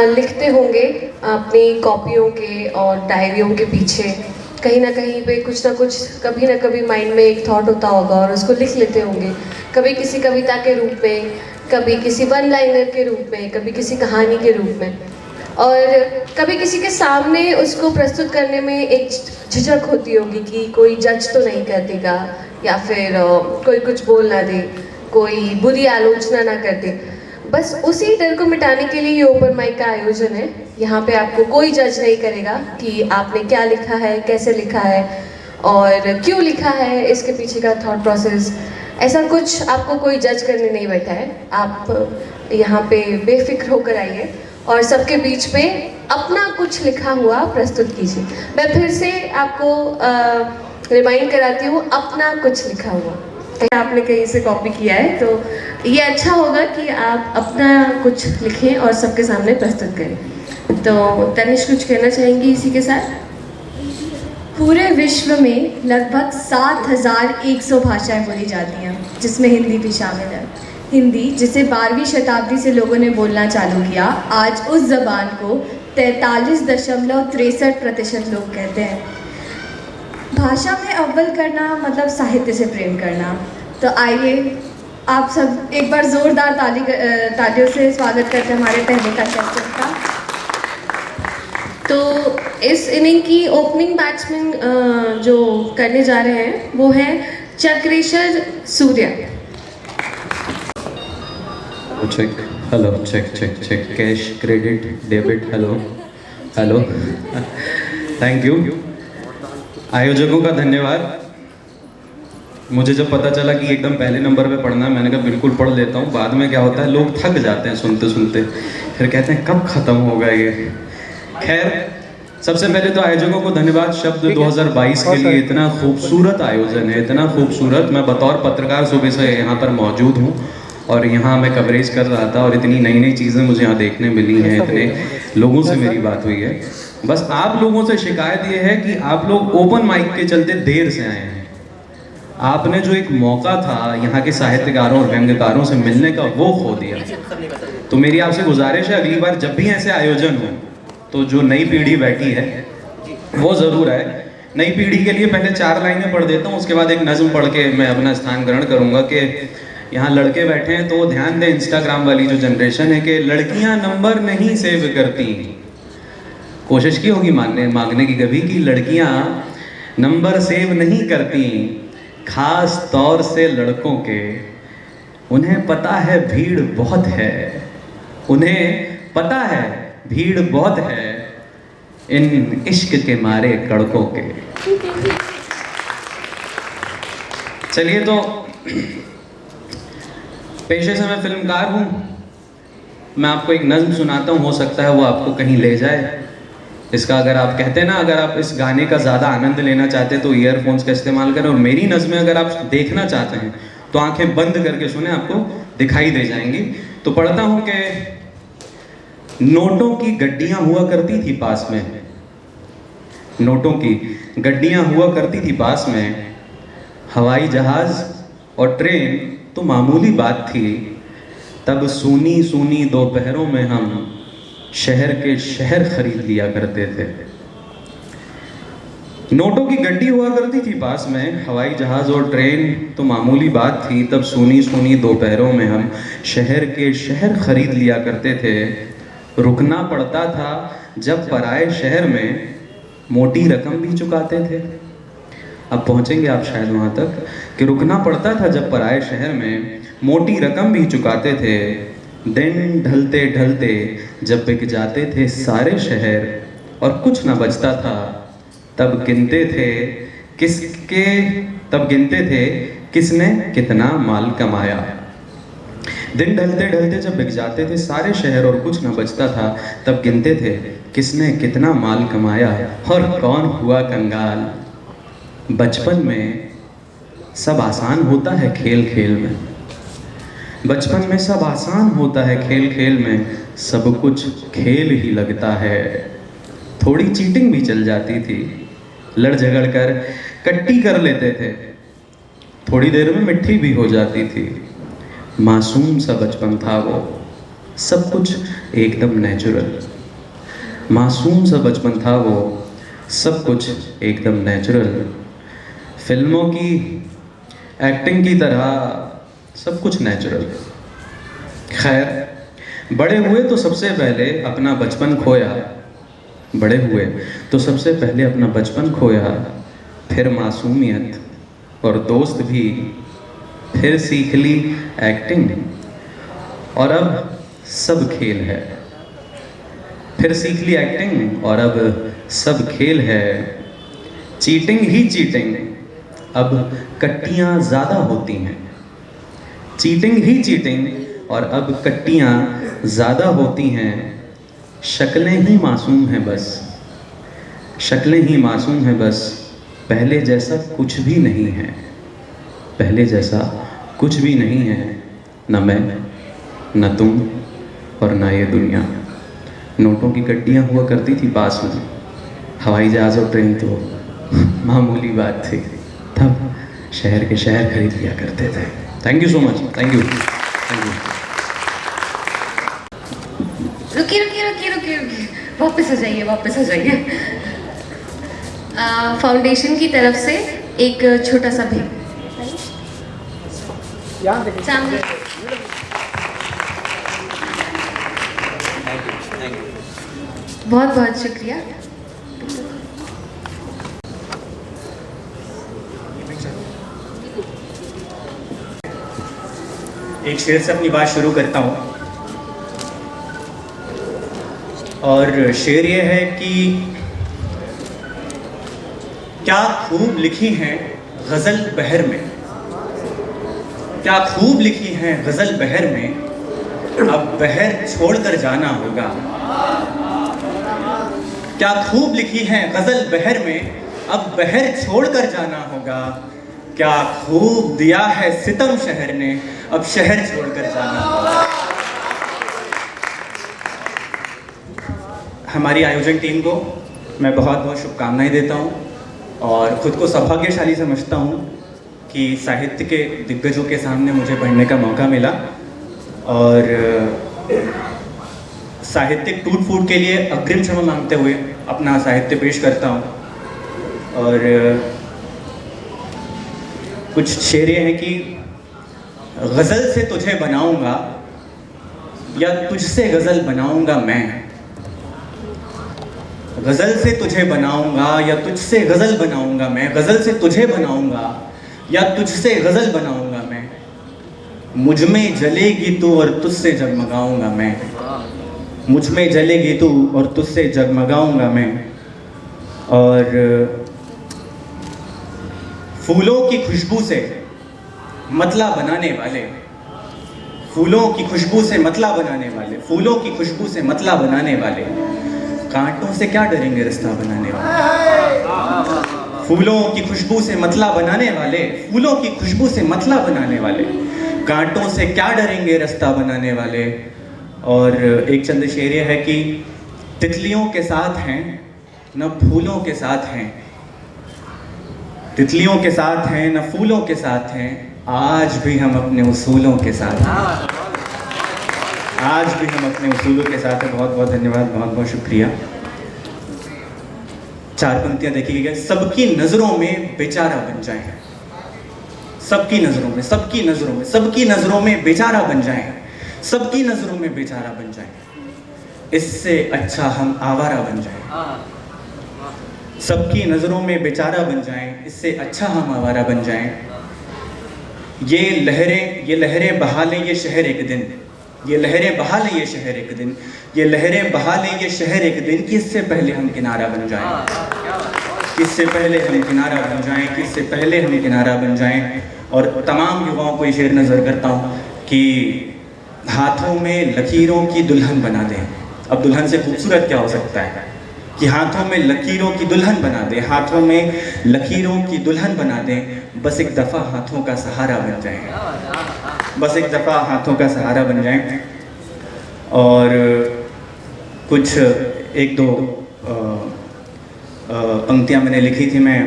लिखते होंगे अपनी कॉपियों के और डायरियों के पीछे कहीं ना कहीं पे कुछ ना कुछ कभी ना कभी माइंड में एक थॉट होता होगा और उसको लिख लेते होंगे, कभी किसी कविता के रूप में, कभी किसी वन लाइनर के रूप में, कभी किसी कहानी के रूप में, और कभी किसी के सामने उसको प्रस्तुत करने में एक झिझक होती होगी कि कोई जज तो नहीं कर देगा या फिर कोई कुछ बोल ना दे, कोई बुरी आलोचना ना कर दे। बस उसी डर को मिटाने के लिए ये ओपन माइक का आयोजन है। यहाँ पे आपको कोई जज नहीं करेगा कि आपने क्या लिखा है, कैसे लिखा है और क्यों लिखा है, इसके पीछे का थॉट प्रोसेस, ऐसा कुछ आपको कोई जज करने नहीं बैठा है। आप यहाँ पे बेफिक्र होकर आइए और सबके बीच में अपना कुछ लिखा हुआ प्रस्तुत कीजिए। मैं फिर से आपको रिमाइंड कराती हूँ, अपना कुछ लिखा हुआ। आपने कहीं से कॉपी किया है तो ये अच्छा होगा कि आप अपना कुछ लिखें और सबके सामने प्रस्तुत करें। तो तनिष कुछ कहना चाहेंगी इसी के साथ? पूरे विश्व में लगभग 7,100 भाषाएं बोली जाती हैं, जिसमें हिंदी भी शामिल है। हिंदी, जिसे 12वीं शताब्दी से लोगों ने बोलना चालू किया, आज उस जबान को 43.63% लोग कहते हैं। भाषा में अव्वल करना मतलब साहित्य से प्रेम करना। तो आइए आप सब एक बार जोरदार तालियों से स्वागत करते हैं हमारे पहले कंटेस्टेंट का। तो इस इनिंग की ओपनिंग बैट्समैन जो करने जा रहे हैं वो है Chakreshwar Surya. Check, hello, check check check, cash, credit, debit, hello hello, thank you. आयोजकों का धन्यवाद। मुझे जब पता चला कि एकदम पहले नंबर पे पढ़ना है, मैंने कहा बिल्कुल पढ़ लेता हूँ। बाद में क्या होता है, लोग थक जाते हैं सुनते सुनते, फिर कहते हैं कब खत्म होगा ये। खैर, सबसे पहले तो आयोजकों को धन्यवाद। शब्द 2022 के लिए इतना खूबसूरत आयोजन है, इतना खूबसूरत। मैं बतौर पत्रकार सुबह से यहाँ पर मौजूद हूँ और यहाँ मैं कवरेज कर रहा था और इतनी नई नई चीज़ें मुझे यहाँ देखने मिली हैं, इतने लोगों से मेरी बात हुई है। बस आप लोगों से शिकायत ये है कि आप लोग ओपन माइक के चलते देर से आए हैं। आपने जो एक मौका था यहाँ के साहित्यकारों और व्यंग्यकारों से मिलने का, वो खो दिया। तो मेरी आपसे गुजारिश है, अगली बार जब भी ऐसे आयोजन हो तो जो नई पीढ़ी बैठी है वो ज़रूर आए। नई पीढ़ी के लिए पहले 4 लाइनें पढ़ देता हूँ, उसके बाद एक नज़्म पढ़ के मैं अपना स्थान ग्रहण करूँगा। कि यहाँ लड़के बैठे हैं तो ध्यान दें, इंस्टाग्राम वाली जो जनरेशन है, कि लड़कियाँ नंबर नहीं सेव करती। कोशिश की होगी मांगने की कभी कि लड़कियाँ नंबर सेव नहीं करती, खास तौर से लड़कों के। उन्हें पता है भीड़ बहुत है, उन्हें पता है भीड़ बहुत है इन इश्क के मारे कड़कों के। चलिए, तो पेशे से मैं फिल्मकार हूँ। मैं आपको एक नज़्म सुनाता हूँ, हो सकता है वो आपको कहीं ले जाए। इसका अगर आप कहते हैं ना, अगर आप इस गाने का ज़्यादा आनंद लेना चाहते हैं तो ईयरफोन्स का इस्तेमाल करें, और मेरी नज़्में अगर आप देखना चाहते हैं तो आंखें बंद करके सुने, आपको दिखाई दे जाएंगी। तो पढ़ता हूँ कि नोटों की गड्डियाँ हुआ करती थी पास में, नोटों की गड्डियाँ हुआ करती थी पास में, हवाई जहाज़ और ट्रेन तो मामूली बात थी। तब सूनी सूनी दोपहरों में हम शहर के शहर खरीद लिया करते थे। नोटों की गड्डी हुआ करती थी पास में, हवाई जहाज और ट्रेन तो मामूली बात थी। तब सूनी सूनी दोपहरों में हम शहर के शहर खरीद लिया करते थे। रुकना पड़ता था जब पराए शहर में, मोटी रकम भी चुकाते थे। अब पहुंचेंगे आप शायद वहां तक कि रुकना पड़ता था जब पराए शहर में, मोटी रकम भी चुकाते थे। दिन ढलते ढलते जब बिक जाते थे सारे शहर और कुछ ना बचता था, तब गिनते थे किसने कितना माल कमाया। दिन ढलते ढलते जब बिक जाते थे सारे शहर और कुछ ना बचता था, तब गिनते थे किसने कितना माल कमाया और कौन हुआ कंगाल। बचपन में सब आसान होता है खेल खेल में, बचपन में सब आसान होता है खेल खेल में, सब कुछ खेल ही लगता है। थोड़ी चीटिंग भी चल जाती थी, लड़ झगड़ कर कट्टी कर लेते थे, थोड़ी देर में मिट्टी भी हो जाती थी। मासूम सा बचपन था वो, सब कुछ एकदम नेचुरल। मासूम सा बचपन था वो, सब कुछ एकदम नेचुरल। फिल्मों की एक्टिंग की तरह सब कुछ नेचुरल। खैर, बड़े हुए तो सबसे पहले अपना बचपन खोया, बड़े हुए तो सबसे पहले अपना बचपन खोया, फिर मासूमियत और दोस्त भी, फिर सीख ली एक्टिंग, और अब सब खेल है। फिर सीख ली एक्टिंग और अब सब खेल है। चीटिंग ही चीटिंग, अब कट्टियाँ ज़्यादा होती हैं। चीटिंग ही चीटिंग और अब कट्टियाँ ज़्यादा होती हैं। शक्लें ही मासूम हैं बस, शक्लें ही मासूम हैं बस, पहले जैसा कुछ भी नहीं है, पहले जैसा कुछ भी नहीं है। न मैं, न तुम और न ये दुनिया। नोटों की गड्डियाँ हुआ करती थी पास में, हवाई जहाज़ और ट्रेन तो मामूली बात थी। तब शहर के शहर खरीद लिया करते थे। Thank you so much, thank you, thank you. रुकिए रुकिए रुकिए रुकिए रुकिए, वापस आ जाइए, वापस आ जाइए। फाउंडेशन की तरफ से एक छोटा सा भी सामने। बहुत बहुत शुक्रिया। एक शेर से अपनी बात शुरू करता हूँ, और शेर ये है कि क्या खूब लिखी हैं गज़ल बहर में, क्या खूब लिखी हैं गज़ल बहर में, अब बहर छोड़कर जाना होगा। क्या खूब लिखी हैं गज़ल बहर में, अब बहर छोड़कर जाना होगा। क्या खूब दिया है सितम शहर ने, अब शहर छोड़कर जाना होगा। हमारी आयोजन टीम को मैं बहुत बहुत शुभकामनाएं देता हूं और ख़ुद को सौभाग्यशाली समझता हूं कि साहित्य के दिग्गजों के सामने मुझे पढ़ने का मौका मिला, और साहित्यिक टूट फूट के लिए अग्रिम क्षमा मांगते हुए अपना साहित्य पेश करता हूं। और कुछ शेर ये हैं कि गज़ल से तुझे बनाऊंगा या तुझसे गज़ल बनाऊंगा मैं, गज़ल से तुझे बनाऊंगा या तुझसे गज़ल बनाऊंगा मैं, गज़ल से तुझे बनाऊंगा या तुझसे गज़ल बनाऊंगा मैं, मुझ में जलेगी तू और तुझसे जगमगाऊंगा मैं, मुझ में जलेगी तू और तुझसे जगमगाऊंगा मैं। और फूलों की खुशबू से मतला बनाने वाले, फूलों की खुशबू से मतला बनाने वाले, फूलों की खुशबू से मतला बनाने वाले, कांटों से क्या डरेंगे रास्ता बनाने वाले। फूलों की खुशबू से मतला बनाने वाले, फूलों की खुशबू से मतला बनाने वाले, कांटों से क्या डरेंगे रास्ता बनाने वाले। और एक चंद शेर है कि तितलियों के साथ हैं न फूलों के साथ हैं, तितलियों के साथ हैं न फूलों के साथ हैं, आज भी हम अपने उसूलों के साथ हैं, आज भी हम अपने उसूलों के साथ हैं। बहुत बहुत धन्यवाद, बहुत बहुत शुक्रिया। चार पंक्तियां देखिएगा। सबकी नज़रों में बेचारा बन जाएं, सबकी नज़रों में, सबकी नज़रों में, सबकी नज़रों में बेचारा बन जाएं, सबकी नज़रों में बेचारा बन जाएं, इससे अच्छा हम आवारा बन जाएं। सबकी नज़रों में बेचारा बन जाएं, इससे अच्छा हम आवारा बन जाएं। ये लहरें बहा लें ये शहर एक दिन, ये लहरें बहा लें ये शहर एक दिन, ये लहरें बहा लें ये शहर एक दिन, किससे पहले हम किनारा बन जाएं, किससे पहले हम किनारा बन जाएं, किससे पहले हम किनारा बन जाएं। और तमाम युवाओं को ये शेर नज़र करता हूँ कि हाथों में लकीरों की दुल्हन बना दें। अब दुल्हन से खूबसूरत क्या हो सकता है कि हाथों में लकीरों की दुल्हन बना दें, हाथों में लकीरों की दुल्हन बना दें, बस एक दफ़ा हाथों का सहारा बन जाएं, बस एक दफ़ा हाथों का सहारा बन जाएं। और कुछ एक दो पंक्तियाँ मैंने लिखी थी, मैं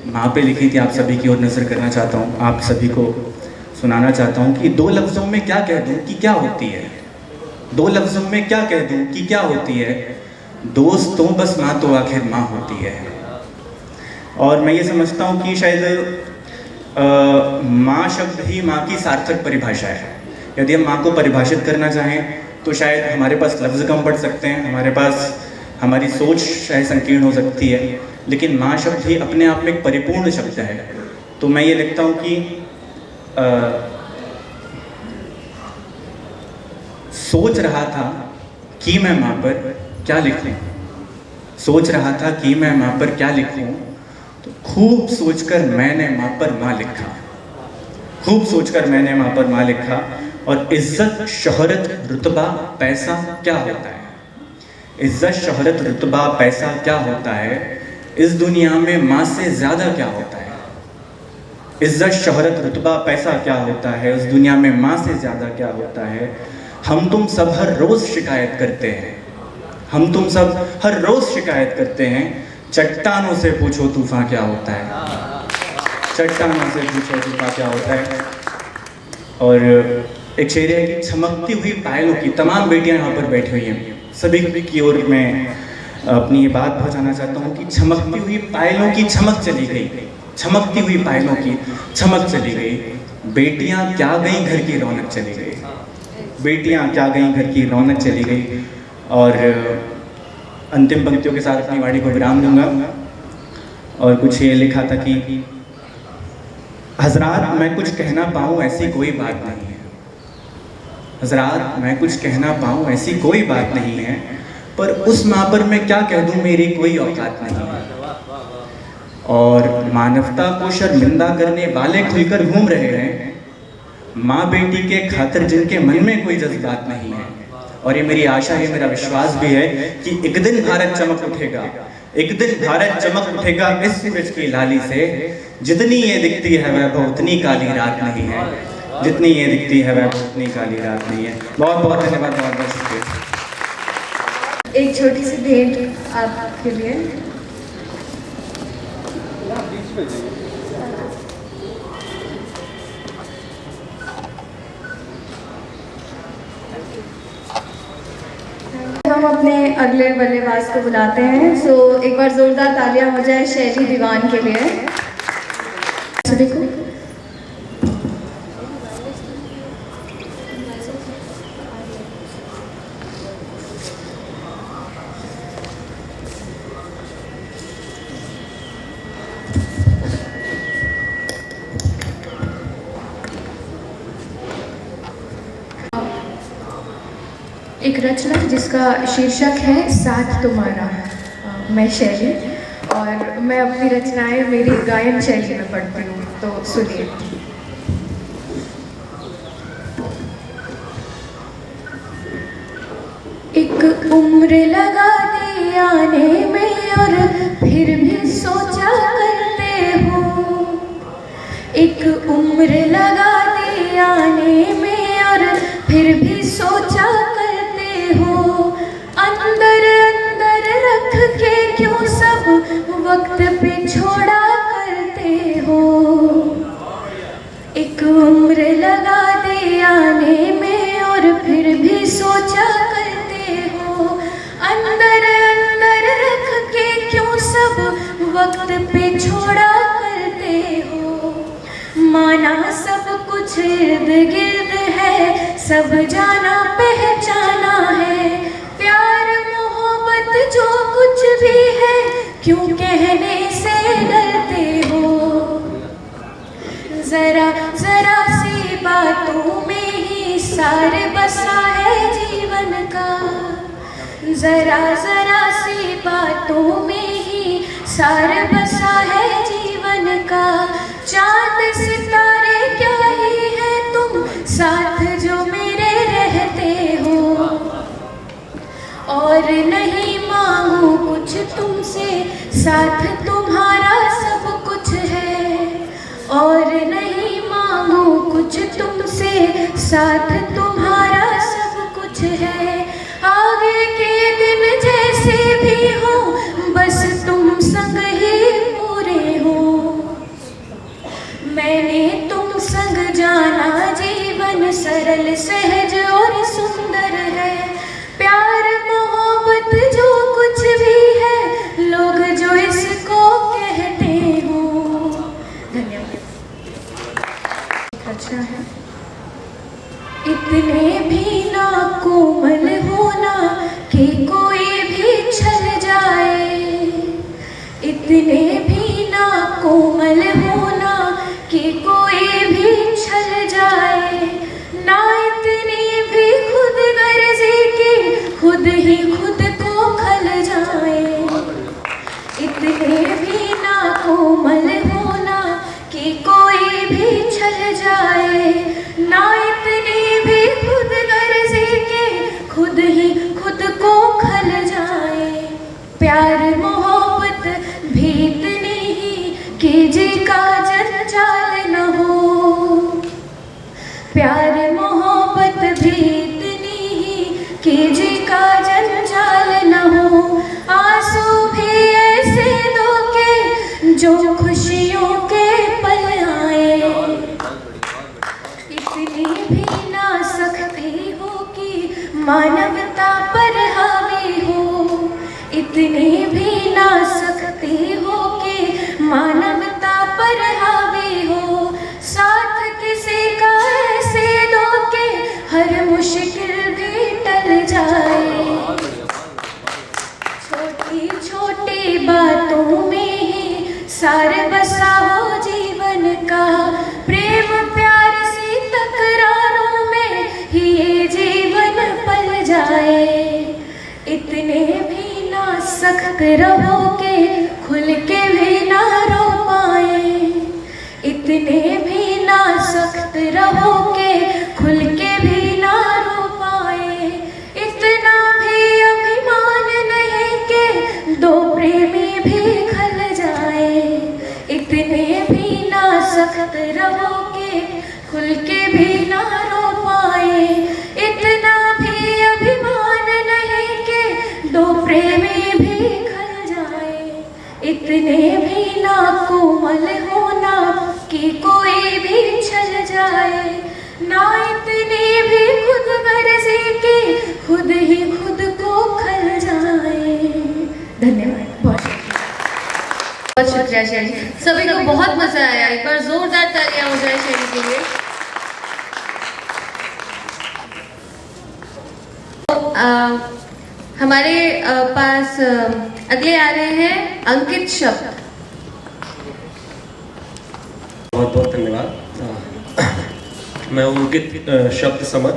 वहाँ पे लिखी थी, आप सभी की ओर नज़र करना चाहता हूँ, आप सभी को सुनाना चाहता हूँ कि दो लफ्ज़ों में क्या कह दूँ कि क्या होती है, दो लफ्जों में क्या कह दूं कि क्या होती है, दोस्त तो बस माँ तो आखिर माँ होती है। और मैं ये समझता हूँ कि शायद माँ शब्द ही माँ की सार्थक परिभाषा है। यदि हम माँ को परिभाषित करना चाहें तो शायद हमारे पास लफ्ज़ कम पड़ सकते हैं, हमारे पास हमारी सोच शायद संकीर्ण हो सकती है, लेकिन माँ शब्द ही अपने आप में एक परिपूर्ण शब्द है। तो मैं ये लिखता हूँ कि सोच रहा था कि मैं माँ पर क्या लिखूं, सोच रहा था कि मैं माँ पर क्या लिखूं, तो खूब सोचकर मैंने माँ पर माँ लिखा, खूब सोचकर मैंने माँ पर माँ लिखा। और इज्जत शोहरत रुतबा पैसा क्या होता है, इज्जत शोहरत रुतबा पैसा क्या होता है, इस दुनिया में माँ से ज़्यादा क्या होता है। इज्जत शोहरत रुतबा पैसा क्या होता है, इस दुनिया में माँ से ज़्यादा क्या होता है। हम तुम सब हर रोज़ शिकायत करते हैं, हम तुम सब हर रोज़ शिकायत करते हैं, चट्टानों से पूछो तूफ़ान क्या होता है, चट्टानों से पूछो तूफ़ान क्या होता है। और एक शेर है कि चमकती हुई पायलों की, तमाम बेटियां यहाँ पर बैठी हुई हैं, सभी की ओर मैं अपनी ये बात पहुँचाना चाहता हूँ कि चमकती हुई पायलों की चमक चली गई, चमकती हुई पायलों की चमक चली गई। बेटियां क्या गई घर की रौनक चली गई, बेटियां क्या गई घर की रौनक चली गई। और अंतिम पंक्तियों के साथ अपनी वाणी को विराम दूंगा। और कुछ ये लिखा था कि हजरात मैं कुछ कहना पाऊँ ऐसी कोई बात नहीं है, हजरात मैं कुछ कहना पाऊँ ऐसी कोई बात नहीं है, पर उस माँ पर मैं क्या कह दूँ मेरी कोई औकात नहीं है। और मानवता को शर्मिंदा करने वाले खुलकर घूम रहे हैं, माँ बेटी के खातिर जिनके मन में कोई जज्बात नहीं है। और ये मेरी आशा है, मेरा विश्वास भी है कि एक दिन भारत चमक उठेगा, एक दिन भारत चमक उठेगा इस सूरज की लाली से। जितनी ये दिखती है वह उतनी काली रात नहीं है, जितनी ये दिखती है वह उतनी काली रात नहीं है। बहुत बहुत धन्यवाद, बहुत बहुत शुक्रिया। एक छोटी सी भेंट आपके लिए। हम अपने अगले बल्लेबाज को बुलाते हैं। सो एक बार जोरदार तालियां हो जाए शैली दीवान के लिए। सभी को एक रचना जिसका शीर्षक है साथ तुम्हारा। मैं शैली, और मैं अपनी रचनाएं मेरी गायन शैली में पढ़ती हूँ, तो सुनिए। एक उम्र लगा दी आने में और फिर भी सोचा करते हो, एक उम्र लगा दी आने में और फिर भी सोचा अंदर अंदर रख के क्यों सब वक्त पे छोड़ा करते हो। एक उम्र लगा दे आने में और फिर भी सोचा करते हो, अंदर अंदर रख के क्यों सब वक्त पे छोड़ा करते हो। माना सब कुछ इर्द गिर्द है, सब जाना पहचाना है, प्यार मोहब्बत जो कुछ भी है क्यों कहने से डरते हो। जरा जरा सी बातों में ही सार बसा है जीवन का, जरा जरा सी बातों में ही सार बसा है जीवन का। चांद सितारे क्या ही है तुम साथ जो मेरे रहते हो, और नहीं मांगू कुछ तुमसे साथ तुम्हारा सब कुछ है, और नहीं मांगू कुछ तुमसे साथ तुम्हारा सब कुछ है। आगे के दिन जैसे भी हो बस तुम संग ही पूरे हो। मैंने तुम संग जाना जीवन सरल सहज और सुंदर है, इतने भी ना कोमल होना कि कोई भी छल जाए, इतने भी ना कोमल होना कि कोई भी छल जाए, ना इतनी भी खुद गर्जी कि खुद ही खुद को खल जाए, इतने भी ना कोमल होना कि कोई भी छल जाए, ना इतनी भी खुद गर्जी के खुद ही खुद को खल जाए। प्यार मोहब्बत भी इतनी ही कि जी का जंजाल न हो, प्यार मोहब्बत भी इतनी ही कि जी का जंजाल न हो, आंसू भी ऐसे दो के जो खुशियों के पल आए, इतनी भी ना सकती हो कि मानवता पर हावी हो, इतनी भी ना सकती हो कि मानवता पर हावी हो, साथ किसी का ऐसे दो के हर मुश्किल भी टल जाए, छोटी छोटी बातों में ही सार बसा हो जीवन का, प्रेम प्यार सी तकरारों में ही ये जीवन पल जाए, इतने भी ना सख्त रहो के खुल के भी ना रो पाए, इतने भी ना सख्त रहो के खुल के भी ना रो पाए, इतना भी अभिमान नहीं के दो प्रेमी भी खल जाए, इतने भी ना सख्त रहो के खुल के भी ना रो पाए, इतना भी अभिमान नहीं के दो प्रेमी भी खल जाए, इतने भी ना कोमल होना कि कोई भी छल जाए, ना इतनी भी खुद गर्जी की खुद ही खुद को खल जाए। धन्यवाद, बहुत शुक्रिया शेरी। सभी को बहुत मजा आया, एक बार जोरदार तालियां हो जाए शेरी के लिए। हमारे पास अगले आ रहे हैं अंकित शब्द। बहुत बहुत धन्यवाद। मैं अंकित शब्द समर,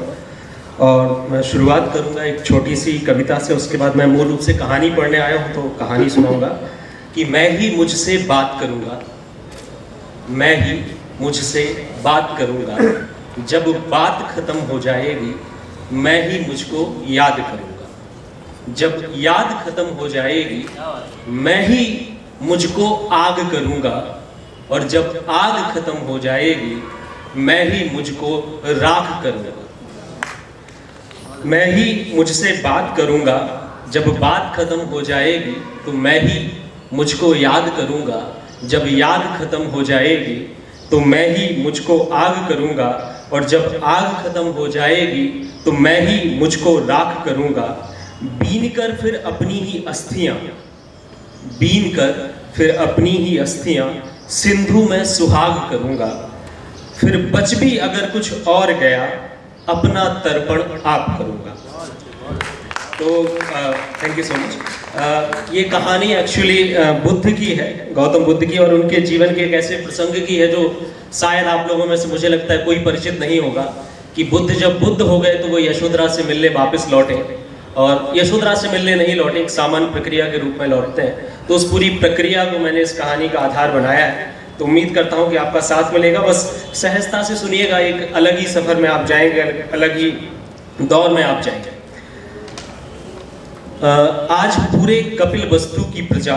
और मैं शुरुआत करूंगा एक छोटी सी कविता से, उसके बाद मैं मूल रूप से कहानी पढ़ने आया हूं तो कहानी सुनाऊंगा कि मैं ही मुझसे बात करूंगा, मैं ही मुझसे बात करूंगा, जब बात खत्म हो जाएगी मैं ही मुझको याद करूंगा, जब याद खत्म हो जाएगी मैं ही मुझको आग करूंगा, और जब आग खत्म हो जाएगी मैं ही मुझको राख करूंगा, मैं ही मुझसे बात करूंगा, जब बात खत्म हो जाएगी तो मैं ही मुझको याद करूंगा, जब याद खत्म हो जाएगी तो मैं ही मुझको आग करूंगा, और जब आग खत्म हो जाएगी तो मैं ही मुझको राख करूंगा, बीन कर फिर अपनी ही अस्थियां, बीन कर फिर अपनी ही अस्थियां सिंधु में सुहाग करूंगा, फिर बच भी अगर कुछ और गया अपना तर्पण आप करूंगा। तो थैंक यू सो मच। ये कहानी एक्चुअली बुद्ध की है, गौतम बुद्ध की, और उनके जीवन के एक ऐसे प्रसंग की है जो शायद आप लोगों में से मुझे लगता है कोई परिचित नहीं होगा, कि बुद्ध जब बुद्ध हो गए तो वो यशोधरा से मिलने वापस लौटे, और यशोधरा से मिलने नहीं लौटे, एक सामान्य प्रक्रिया के रूप में लौटते हैं। तो उस पूरी प्रक्रिया को मैंने इस कहानी का आधार बनाया है, तो उम्मीद करता हूँ कि आपका साथ मिलेगा। बस सहजता से सुनिएगा, एक अलग ही सफ़र में आप जाएंगे, अलग ही दौर में आप जाएंगे। आज पूरे कपिल वस्तु की प्रजा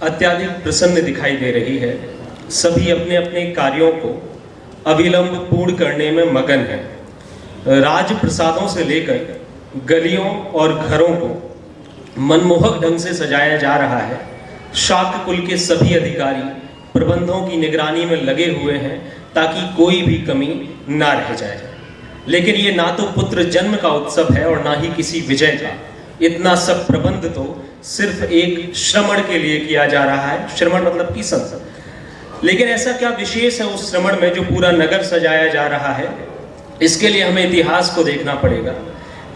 अत्यधिक प्रसन्न दिखाई दे रही है, सभी अपने अपने कार्यों को अविलंब पूर्ण करने में मगन है। राज प्रसादों से लेकर गलियों और घरों को मनमोहक ढंग से सजाया जा रहा है। शाक्त कुल के सभी अधिकारी प्रबंधों की निगरानी में लगे हुए हैं ताकि कोई भी कमी ना रह जाए। लेकिन ये ना तो पुत्र जन्म का उत्सव है और ना ही किसी विजय का। इतना सब प्रबंध तो सिर्फ एक श्रमण के लिए किया जा रहा है। श्रमण मतलब कि संसद। लेकिन ऐसा क्या विशेष है उस श्रवण में जो पूरा नगर सजाया जा रहा है? इसके लिए हमें इतिहास को देखना पड़ेगा।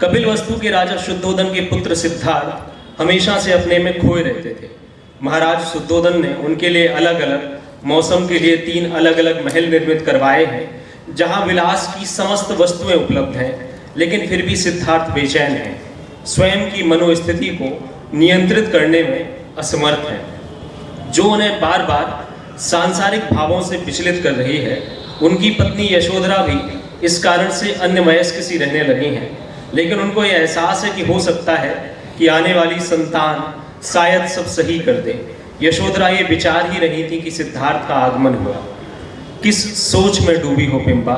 कपिलवस्तु के राजा शुद्धोधन के पुत्र सिद्धार्थ हमेशा से अपने में खोए रहते थे। महाराज शुद्धोधन ने उनके लिए अलग अलग मौसम के लिए 3 अलग अलग महल निर्मित करवाए हैं, जहां विलास की समस्त वस्तुएं उपलब्ध हैं, लेकिन फिर भी सिद्धार्थ बेचैन हैं, स्वयं की मनोस्थिति को नियंत्रित करने में असमर्थ हैं, जो उन्हें बार बार सांसारिक भावों से विचलित कर रही है। उनकी पत्नी यशोधरा भी इस कारण से अन्य वयस्क सी रहने लगी हैं, लेकिन उनको यह एहसास है कि हो सकता है कि आने वाली संतान शायद सब सही कर दे। यशोधरा ये विचार ही रही थी कि सिद्धार्थ का आगमन हुआ। किस सोच में डूबी हो बिंबा?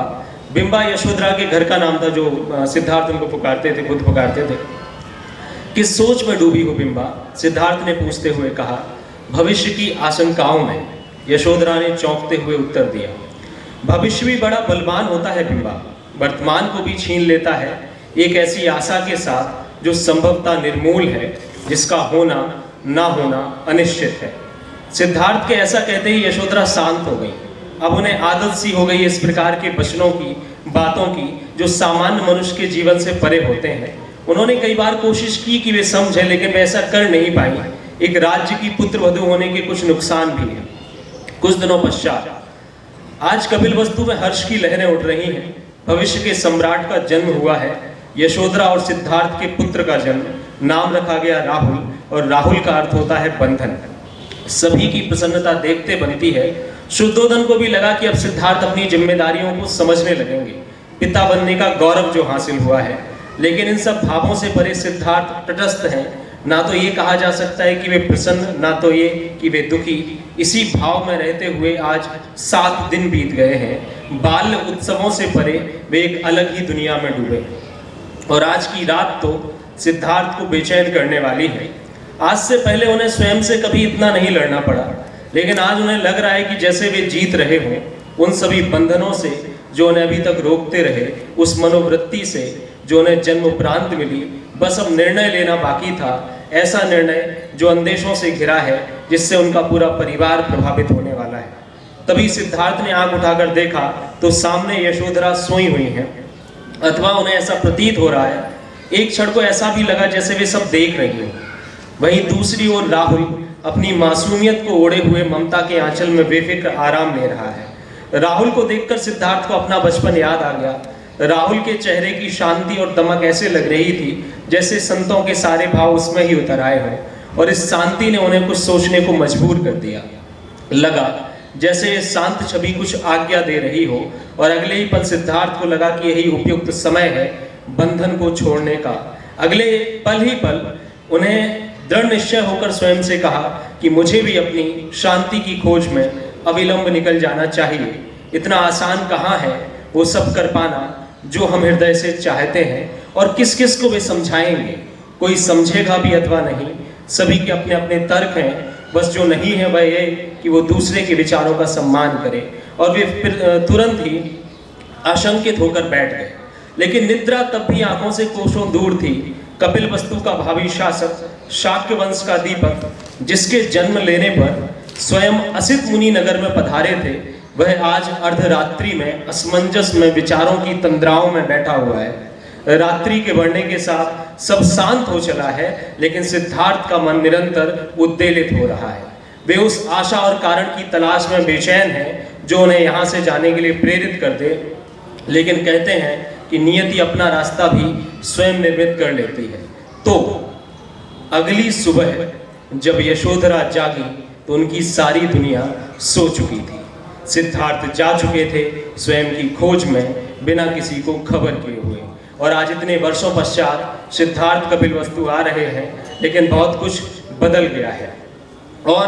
बिंबा यशोधरा के घर का नाम था, जो सिद्धार्थ उनको पुकारते थे, खुद पुकारते थे। किस सोच में डूबी हो बिंबा? सिद्धार्थ ने पूछते हुए कहा। भविष्य की आशंकाओं में, यशोधरा ने चौंकते हुए उत्तर दिया। भविष्य भी बड़ा बलवान होता है बिंबा, वर्तमान को भी छीन लेता है, एक ऐसी आशा के साथ जो संभवतः निर्मूल है, जिसका होना ना होना अनिश्चित है। सिद्धार्थ के ऐसा कहते ही यशोधरा शांत हो गई। अब उन्हें आदत सी हो गई इस प्रकार के वचनों की, बातों की, जो सामान्य मनुष्य के जीवन से परे होते हैं। उन्होंने कई बार कोशिश की कि वे समझें, लेकिन वे ऐसा कर नहीं पाई। एक राज्य की पुत्र वधू होने के कुछ नुकसान भी हैं। कुछ दिनों पश्चात आज कपिलवस्तु में हर्ष की लहरें उठ रही हैं। भविष्य के सम्राट का जन्म हुआ है। यशोधरा और सिद्धार्थ के पुत्र का जन्म, नाम रखा गया राहुल, और राहुल का अर्थ होता है बंधन। सभी की प्रसन्नता देखते बनती है। शुद्धोधन को भी लगा कि अब सिद्धार्थ अपनी जिम्मेदारियों को समझने लगेंगे, पिता बनने का गौरव जो हासिल हुआ है। लेकिन इन सब भावों से परे सिद्धार्थ तटस्थ हैं। ना तो ये कहा जा सकता है कि वे प्रसन्न, ना तो ये कि वे दुखी। इसी भाव में रहते हुए आज 7 दिन बीत गए हैं। बाल्य उत्सवों से परे वे एक अलग ही दुनिया में डूबे। और आज की रात तो सिद्धार्थ को बेचैन करने वाली है। आज से पहले उन्हें स्वयं से कभी इतना नहीं लड़ना पड़ा, लेकिन आज उन्हें लग रहा है कि जैसे वे जीत रहे हों उन सभी बंधनों से जो उन्हें अभी तक रोकते रहे, उस मनोवृत्ति से जो उन्हें जन्म उपरांत मिली। बस अब निर्णय लेना बाकी था, ऐसा निर्णय जो अंदेशों से घिरा है, जिससे उनका पूरा परिवार प्रभावित होने वाला है। तभी सिद्धार्थ ने आंख उठाकर देखा तो सामने यशोधरा सोई हुई हैं, अथवा उन्हें ऐसा प्रतीत हो रहा है। एक क्षण को ऐसा भी लगा जैसे वे सब देख रही हो। वहीं दूसरी ओर राहुल अपनी मासूमियत को ओढ़े हुए ममता के आंचल में बेफिक्र आराम ले रहा है। राहुल को देखकर सिद्धार्थ को अपना बचपन याद आ गया। राहुल के चेहरे की शांति और दमक ऐसे लग रही थी जैसे संतों के सारे भाव उसमें ही उतर आए हों, और इस शांति ने उन्हें कुछ सोचने को मजबूर कर दिया। लगा जैसे ये शांत छवि कुछ आज्ञा दे रही हो, और अगले ही पल सिद्धार्थ को लगा कि यही उपयुक्त समय है बंधन को छोड़ने का। अगले पल ही पल उन्हें दृढ़ निश्चय होकर स्वयं से कहा कि मुझे भी अपनी शांति की खोज में अविलंब निकल जाना चाहिए। इतना आसान कहाँ है वो सब कर पाना जो हम हृदय से चाहते हैं, और किस किस को वे समझाएंगे? कोई समझेगा भी अथवा नहीं। सभी के अपने अपने तर्क हैं, बस जो नहीं है वह ये कि वो दूसरे के विचारों का सम्मान करे। और वे फिर तुरंत ही आशंकित होकर बैठ गए। लेकिन निद्रा तब भी आंखों से कोसों दूर थी। कपिलवस्तु का भावी शासक, शाक्य वंश का दीपक, जिसके जन्म लेने पर स्वयं असित मुनि नगर में पधारे थे, वह आज अर्धरात्रि में असमंजस में विचारों की तंद्राओं में बैठा हुआ है। रात्रि के बढ़ने के साथ सब शांत हो चला है, लेकिन सिद्धार्थ का मन निरंतर उद्वेलित हो रहा है। वे उस आशा और कारण की तलाश में बेचैन हैं जो उन्हें यहाँ से जाने के लिए प्रेरित कर दे। लेकिन कहते हैं कि नियति अपना रास्ता भी स्वयं निर्मित कर लेती है। तो अगली सुबह जब यशोधरा जागी तो उनकी सारी दुनिया सो चुकी थी। सिद्धार्थ जा चुके थे स्वयं की खोज में, बिना किसी को खबर किए हुए। और आज इतने वर्षों पश्चात सिद्धार्थ कपिलवस्तु आ रहे हैं, लेकिन बहुत कुछ बदल गया है। और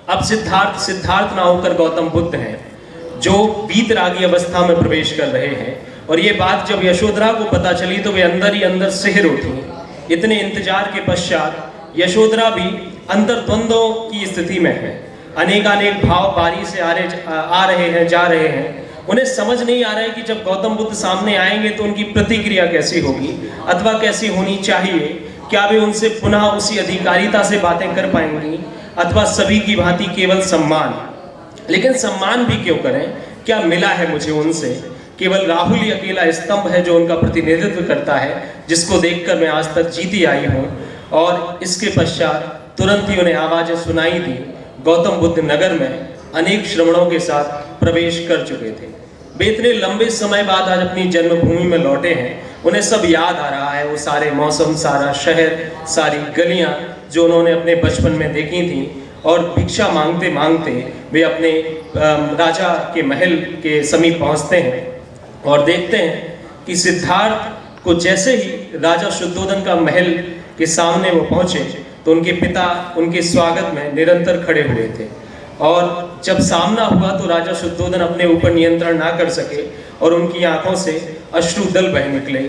अब सिद्धार्थ ना होकर गौतम बुद्ध हैं, जो वीतरागी अवस्था में प्रवेश कर रहे हैं। और ये बात जब यशोधरा को पता चली तो वे अंदर ही अंदर सिहर उठी। इतने इंतजार के पश्चात यशोधरा भी अंतर्द्वंद्वों की स्थिति में है। अनेकानेक भाव बारी से आ रहे हैं, जा रहे हैं। उन्हें समझ नहीं आ रहा है कि जब गौतम बुद्ध सामने आएंगे तो उनकी प्रतिक्रिया कैसी होगी, अथवा कैसी होनी चाहिए। क्या वे उनसे पुनः उसी अधिकारिता से बातें कर पाएंगी, अथवा सभी की भांति केवल सम्मान। लेकिन सम्मान भी क्यों करें, क्या मिला है मुझे उनसे? केवल राहुल ही अकेला स्तंभ है जो उनका प्रतिनिधित्व करता है, जिसको देखकर मैं आज तक जीती आई हूँ। और इसके पश्चात तुरंत ही उन्हें आवाज़ें सुनाई दी। गौतम बुद्ध नगर में अनेक श्रमणों के साथ प्रवेश कर चुके थे। वे इतने लंबे समय बाद आज अपनी जन्मभूमि में लौटे हैं। उन्हें सब याद आ रहा है, वो सारे मौसम, सारा शहर, सारी गलियां जो उन्होंने अपने बचपन में देखी थी। और भिक्षा मांगते मांगते वे अपने राजा के महल के समीप पहुंचते हैं और देखते हैं कि सिद्धार्थ को जैसे ही राजा शुद्धोधन का महल के सामने वो पहुंचे तो उनके पिता उनके स्वागत में निरंतर खड़े हुए थे। और जब सामना हुआ तो राजा शुद्धोधन अपने ऊपर नियंत्रण ना कर सके और उनकी आंखों से अश्रुदल बह निकले।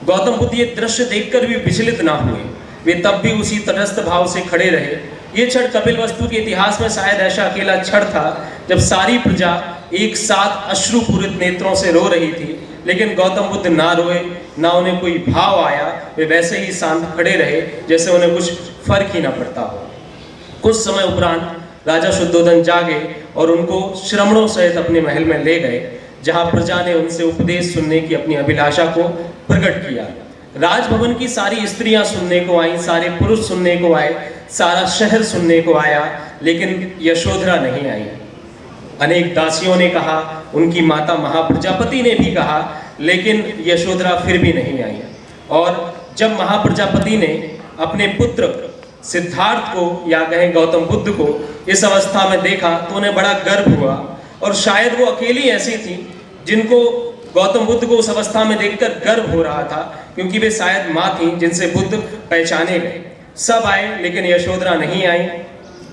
गौतम बुद्ध ये दृश्य देखकर भी विचलित ना हुए, वे तब भी उसी तटस्थ भाव से खड़े रहे। ये क्षण कपिलवस्तु के इतिहास में शायद ऐसा अकेला क्षण था जब सारी प्रजा एक साथ अश्रुपूरित नेत्रों से रो रही थी, लेकिन गौतम बुद्ध ना रोए, ना उन्हें कोई भाव आया। वे वैसे ही शांत खड़े रहे जैसे उन्हें कुछ फर्क ही ना पड़ता हो। कुछ समय उपरांत राजा शुद्धोधन जागे और उनको श्रमणों सहित अपने महल में ले गए, जहां प्रजा ने उनसे उपदेश सुनने की अपनी अभिलाषा को प्रकट किया। राजभवन की सारी स्त्रियां सुनने को आई, सारे पुरुष सुनने को आए, सारा शहर सुनने को आया, लेकिन यशोधरा नहीं आई। अनेक दासियों ने कहा, उनकी माता महाप्रजापति ने भी कहा, लेकिन यशोधरा फिर भी नहीं आई। और जब महाप्रजापति ने अपने पुत्र सिद्धार्थ को या कहें गौतम बुद्ध को इस अवस्था में देखा तो उन्हें बड़ा गर्व हुआ। और शायद वो अकेली ऐसी थी जिनको गौतम बुद्ध को उस अवस्था में देखकर गर्व हो रहा था, क्योंकि वे शायद माँ थी जिनसे बुद्ध पहचाने गए। सब आए लेकिन यशोधरा नहीं आई।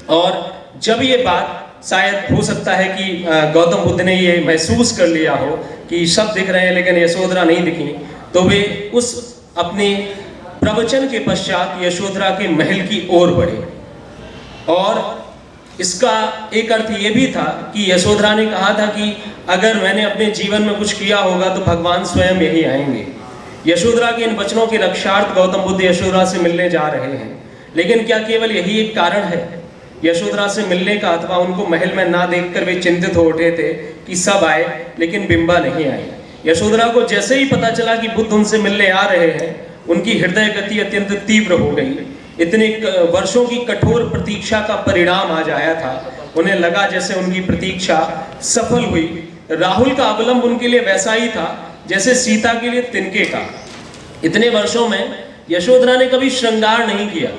और जब ये बात, शायद हो सकता है कि गौतम बुद्ध ने ये महसूस कर लिया हो कि सब दिख रहे हैं लेकिन यशोधरा नहीं दिखी, तो वे उस अपने प्रवचन के पश्चात यशोधरा के महल की ओर बढ़े। और इसका एक अर्थ ये भी था कि यशोधरा ने कहा था कि अगर मैंने अपने जीवन में कुछ किया होगा तो भगवान स्वयं यही आएंगे। यशोधरा के इन वचनों के रक्षार्थ गौतम बुद्ध यशोधरा से मिलने जा रहे हैं। लेकिन क्या केवल यही एक कारण है यशोधरा से मिलने का, अथवा उनको महल में ना देखकर वे चिंतित हो उठे थे कि सब आए लेकिन बिंबा नहीं आई? यशोधरा को जैसे ही पता चला कि बुद्ध उनसे मिलने आ रहे हैं, उनकी हृदय गति अत्यंत तीव्र हो गई। इतने वर्षों की कठोर प्रतीक्षा का परिणाम आज आया था। उन्हें लगा जैसे उनकी प्रतीक्षा सफल हुई। राहुल का अवलंब उनके लिए वैसा ही था जैसे सीता के लिए तिनके का। इतने वर्षों में यशोधरा ने कभी श्रृंगार नहीं किया।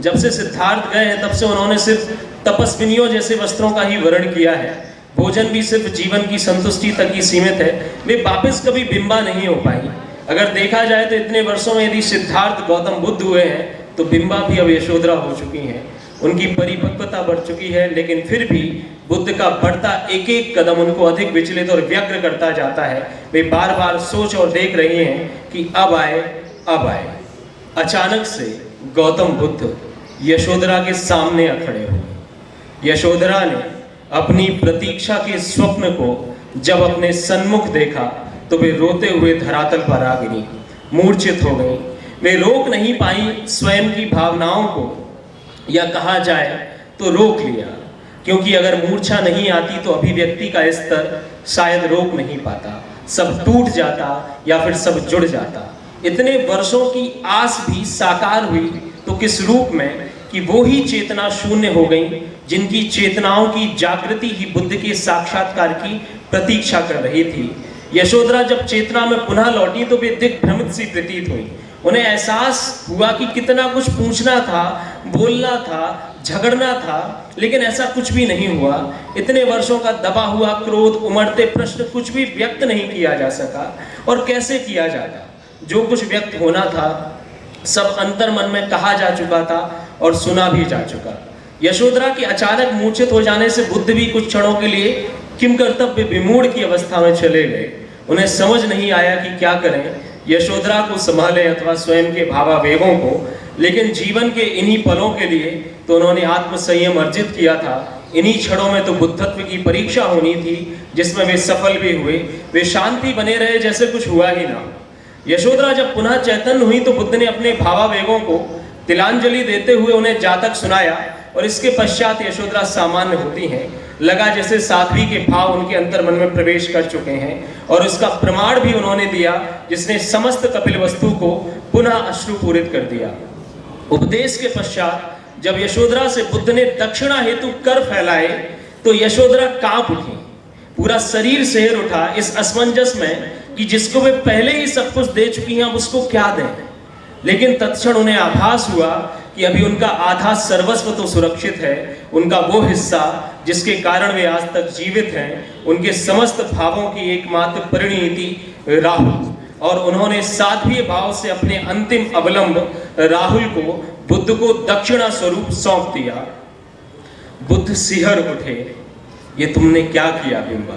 जब से सिद्धार्थ गए हैं तब से उन्होंने सिर्फ तपस्विनियों जैसे वस्त्रों का ही वर्ण किया है। भोजन भी सिर्फ जीवन की संतुष्टि तक ही सीमित है। वे वापस कभी बिंबा नहीं हो पाई। अगर देखा जाए तो इतने वर्षों में यदि सिद्धार्थ गौतम बुद्ध हुए हैं तो बिंबा भी अब यशोधरा हो चुकी हैं। उनकी परिपक्वता बढ़ चुकी है, लेकिन फिर भी बुद्ध का बढ़ता एक एक कदम उनको अधिक विचलित और व्यग्र करता जाता है। वे बार बार सोच और देख रहे हैं कि अब आए, अब आए। अचानक से गौतम बुद्ध यशोधरा के सामने आ खड़े हुए। यशोधरा ने अपनी प्रतीक्षा के स्वप्न को जब अपने सन्मुख देखा तो वे रोते हुए धरातल पर आ गिरी, मूर्छित हो गई। वे रोक नहीं पाई स्वयं की भावनाओं को, या कहा जाए तो रोक लिया, क्योंकि अगर मूर्छा नहीं आती तो अभिव्यक्ति का स्तर शायद रोक नहीं पाता, सब टूट जाता या फिर सब जुड़ जाता। इतने वर्षों की आस भी साकार हुई तो किस रूप में कि वो ही चेतना शून्य हो गई जिनकी चेतनाओं की जागृति ही बुद्ध के साक्षात्कार की प्रतीक्षा कर रही थी। यशोधरा जब चेतना में पुनः लौटी तो वे दिग्भ्रमित सी प्रतीत हुई। उन्हें एहसास हुआ कि कितना कुछ पूछना था, बोलना था, झगड़ना था, लेकिन ऐसा कुछ भी नहीं हुआ। इतने वर्षों का दबा हुआ क्रोध, उमड़ते प्रश्न कुछ भी व्यक्त नहीं किया जा सका। और कैसे किया जाता? जो कुछ व्यक्त होना था सब अंतर मन में कहा जा चुका था और सुना भी जा चुका। यशोधरा के अचानक मूर्छित हो जाने से बुद्ध भी कुछ क्षणों के लिए किम कर्तव्य विमूढ़ की अवस्था में चले गए। उन्हें समझ नहीं आया कि क्या करें, यशोधरा को संभालें अथवा स्वयं के भावावेगों को। लेकिन जीवन के इन्हीं पलों के लिए तो उन्होंने आत्मसंयम अर्जित किया था। इन्हीं क्षणों में तो बुद्धत्व की परीक्षा होनी थी, जिसमें वे सफल भी हुए। वे शांति बने रहे जैसे कुछ हुआ ही ना। यशोधरा जब पुनः चैतन्य हुई तो बुद्ध ने अपने भावावेगों को तिलांजलि देते हुए उन्हें जातक सुनाया और इसके पश्चात यशोधरा सामान्य होती हैं। लगा जैसे साध्वी के भाव उनके अंतर मन में प्रवेश कर चुके हैं, और उसका प्रमाण भी उन्होंने दिया जिसने समस्त कपिलवस्तु को पुनः अश्रुपूरित कर दिया। उपदेश के पश्चात जब यशोधरा से बुद्ध ने दक्षिणा हेतु कर फैलाए तो यशोधरा कांप उठी, पूरा शरीर शहर उठा इस असमंजस में कि जिसको वे पहले ही सब कुछ दे चुकी हैं अब उसको क्या दें। लेकिन तत्क्षण उन्हें आभास हुआ कि अभी उनका आधा सर्वस्व तो सुरक्षित है, उनका वो हिस्सा जिसके कारण वे आज तक जीवित हैं, उनके समस्त भावों की एकमात्र परिणति राहुल, और उन्होंने साध्वी भाव से अपने अंतिम अवलंब राहुल को बुद्ध को दक्षिणा स्वरूप सौंप दिया। बुद्ध सिहर उठे, ये तुमने क्या किया बिंबा।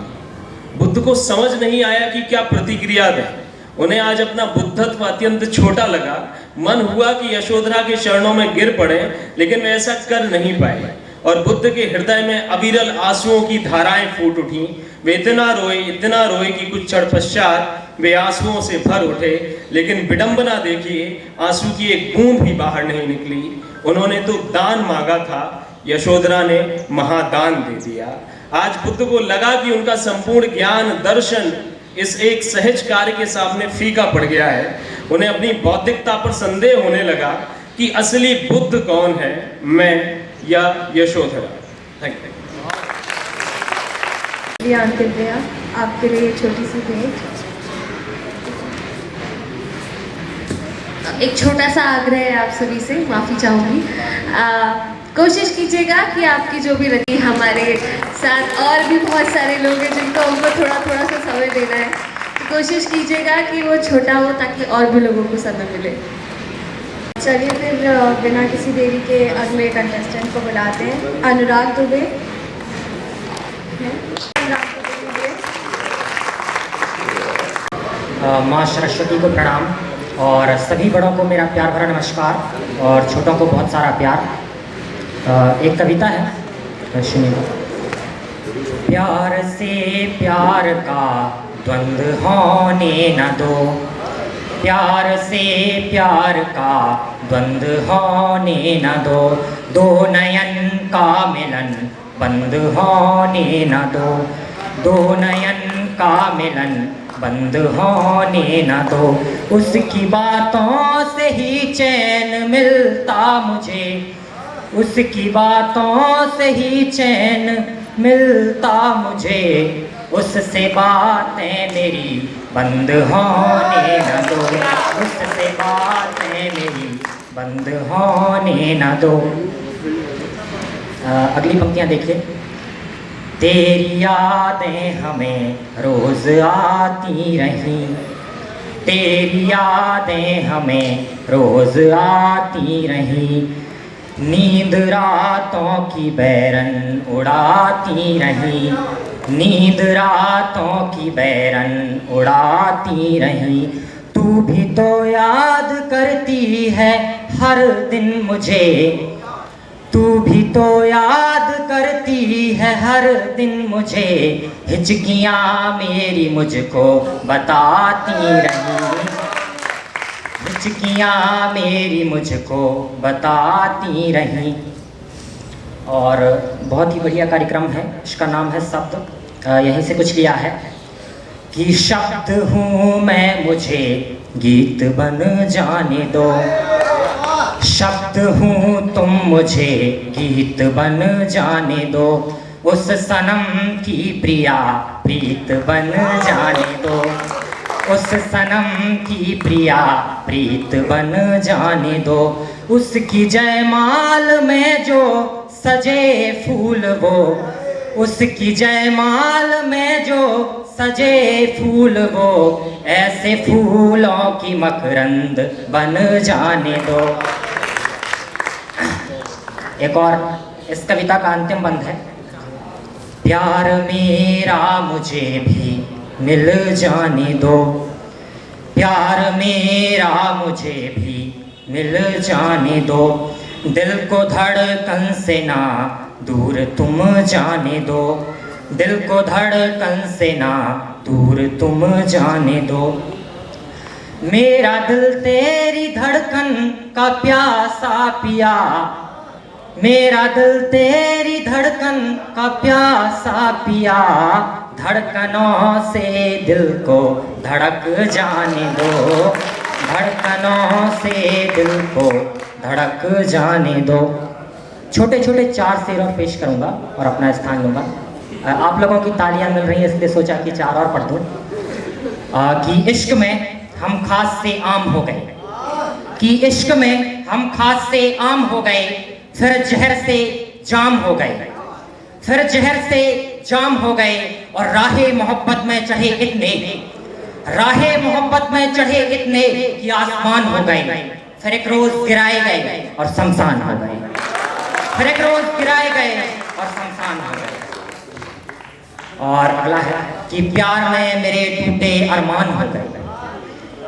बुद्ध को समझ नहीं आया कि क्या प्रतिक्रिया दें। उन्हें आज अपना बुद्धत्व अत्यंत छोटा लगा। मन हुआ कि यशोधरा के चरणों में गिर पड़े, लेकिन वे ऐसा कर नहीं पाए, और बुद्ध के हृदय में अविरल आंसुओं की धाराएं फूट उठी। वे इतना रोए कि कुछ क्षण पश्चात वे आंसुओं से भर उठे, लेकिन विडंबना देखिए, आंसू की एक बूंद भी बाहर नहीं निकली। उन्होंने तो दान मांगा था, यशोधरा ने महादान दे दिया। आज बुद्ध को लगा कि उनका संपूर्ण ज्ञान दर्शन इस एक सहज कार्य के सामने फीका पड़ गया है। उन्हें अपनी बौद्धिकता पर संदेह होने लगा कि असली बुद्ध कौन है, मैं या यशोधरा। Thank you. अंकित भैया, आपके लिए छोटी सी भेंट। एक छोटा सा आग्रह है आप सभी से, माफ़ी चाहूँगी। कोशिश कीजिएगा कि आपकी जो भी रही, हमारे साथ और भी बहुत सारे लोग हैं जिनको हमको थोड़ा थोड़ा सा समय देना है, तो कोशिश कीजिएगा कि वो छोटा हो ताकि और भी लोगों को समय मिले। चलिए फिर बिना किसी देरी के अगले कंटेस्टेंट को बुलाते हैं। अनुराग दुबे। माँ सरस्वती को प्रणाम, और सभी बड़ों को मेरा प्यार भरा नमस्कार, और छोटों को बहुत सारा प्यार। एक कविता है, सुनिए। प्यार से प्यार का द्वंद्व होने न दो, प्यार से प्यार का द्वंद्व होने न दो, दो नयन का मिलन बंद होने न दो, दो नयन का मिलन बंद होने न दो। उसकी बातों से ही चैन मिलता मुझे, उसकी बातों से ही चैन मिलता मुझे, उससे बातें मेरी बंद होने न दो, उससे बातें मेरी बंद होने न दो। अगली पंक्तियाँ देखिए। तेरी यादें हमें रोज आती रहीं, तेरी यादें हमें रोज आती रहीं, नींद रातों की बैरन उड़ाती रहीं, नींद रातों की बैरन उड़ाती रहीं। तू भी तो याद करती है हर दिन मुझे, तू भी तो याद करती है हर दिन मुझे, हिचकियाँ मेरी मुझको बताती रहीं, हिचकियाँ मेरी मुझको बताती रहीं। और बहुत ही बढ़िया कार्यक्रम है, इसका नाम है शब्द। यहीं से कुछ लिया है कि शब्द हूँ मैं, मुझे गीत बन जाने दो, शब्द हूँ तुम, मुझे गीत बन जाने दो, उस सनम की प्रिया प्रीत बन जाने दो, उस सनम की प्रिया प्रीत बन जाने दो। उसकी जयमाल में जो सजे फूल वो, उसकी जयमाल में जो सजे फूल वो, ऐसे फूलों की मकरंद बन जाने दो। एक और इस कविता का अंतिम बंद है। प्यार मेरा मुझे भी मिल जाने दो, प्यार मेरा मुझे भी मिल जाने दो, दिल को धड़कन से ना दूर तुम जाने दो, दिल को धड़कन से ना दूर तुम जाने दो। मेरा दिल तेरी धड़कन का प्यासा पिया, मेरा दिल तेरी धड़कन का प्यासा पिया, धड़कनों से दिल को धड़क जाने दो, धड़कनों से दिल को धड़क जाने दो। छोटे छोटे 4 शेर और पेश करूंगा और अपना स्थान लूंगा। आप लोगों की तालियां मिल रही हैं इसलिए सोचा कि 4 और पढ़ दूं। कि इश्क में हम खास से आम हो गए, कि इश्क में हम खास से आम हो गए, फिर जहर से जाम हो गए, फिर जहर से जाम हो गए और राहे मोहब्बत में चढ़े इतने, राहे मोहब्बत में चढ़े इतने कि आसमान हो गए, फिर एक रोज गिराए गए और शमशान हो गए, फिर एक रोज गिराए गए और शमशान हो गए। और अगला है कि प्यार में मेरे टूटे अरमान हो गए,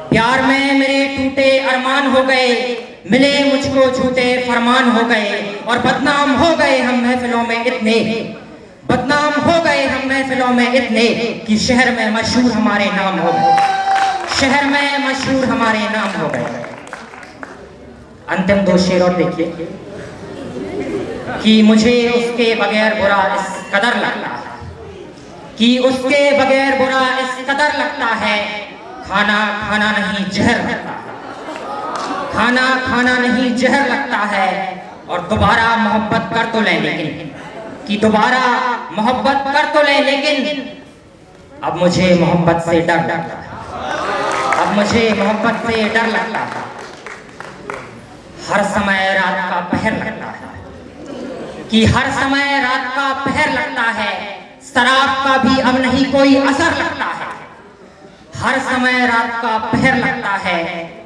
प्यार में मेरे टूटे अरमान हो गए, मिले मुझको झूठे फरमान हो गए और बदनाम हो गए हम महफिलों में इतने, बदनाम हो गए हम महफिलों में इतने कि शहर में मशहूर हमारे नाम हो गए, शहर में मशहूर हमारे नाम हो गए। अंतिम 2 शेर और देखिए कि मुझे उसके बगैर बुरा इस कदर लगता है, कि उसके बगैर बुरा इस कदर लगता है, खाना खाना नहीं जहर लगता है, खाना खाना नहीं जहर लगता है। और दोबारा मोहब्बत कर तो ले लेकिन, कि दोबारा मोहब्बत कर तो ले लेकिन अब मुझे मोहब्बत से डर लगता है, अब मुझे मोहब्बत से डर लगता है। हर समय रात का पहर लगता है, कि हर समय रात का पहर लगता है, शराब का भी अब नहीं कोई असर लगता है। हर समय रात का पहर लगता है,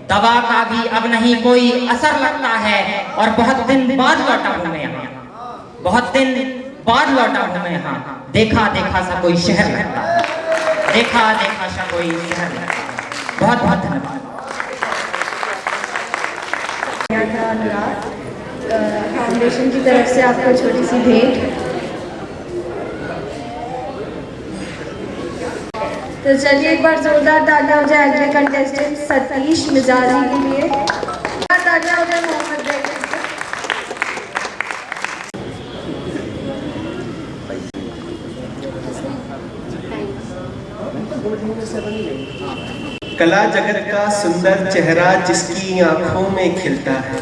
दवा का भी अब नहीं कोई असर लगता है। और बहुत दिन बाद लौटा हूं मैं यहाँ, बहुत दिन बाद लौटा हूं मैं यहाँ, देखा देखा सा कोई शहर लगता है, देखा देखा सा कोई शहर लगता है। बहुत बहुत धन्यवाद। फाउंडेशन की तरफ से आपको छोटी सी भेंट। तो चलिए एक बार जोरदार तालियां हो जाए अगले कंटेस्टेंट सतीश मिजाजी के लिए। तालियां हो जाए मोहम्मद भाई। कला जगत का सुंदर चेहरा जिसकी आंखों में खिलता है,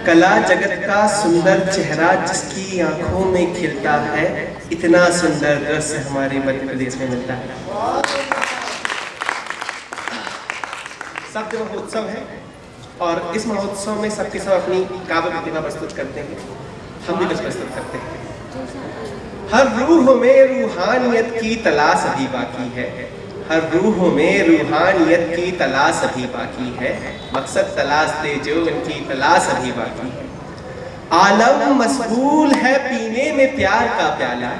कला जगत का सुंदर चेहरा जिसकी आंखों में खिलता है, इतना सुंदर दृश्य हमारे मध्य प्रदेश में मिलता है। शब्द महोत्सव है और इस महोत्सव में सबके सब अपनी काव्य प्रतिभा प्रस्तुत करते हैं, हम भी कुछ प्रस्तुत करते हैं। हर रूह में रूहानियत की तलाश अभी बाकी है, हर रूह में रूहानियत की तलाश अभी बाकी है, मकसद तलाशते जो उनकी तलाश अभी बाकी है। आलम मशगूल है पीने में प्यार का प्याला,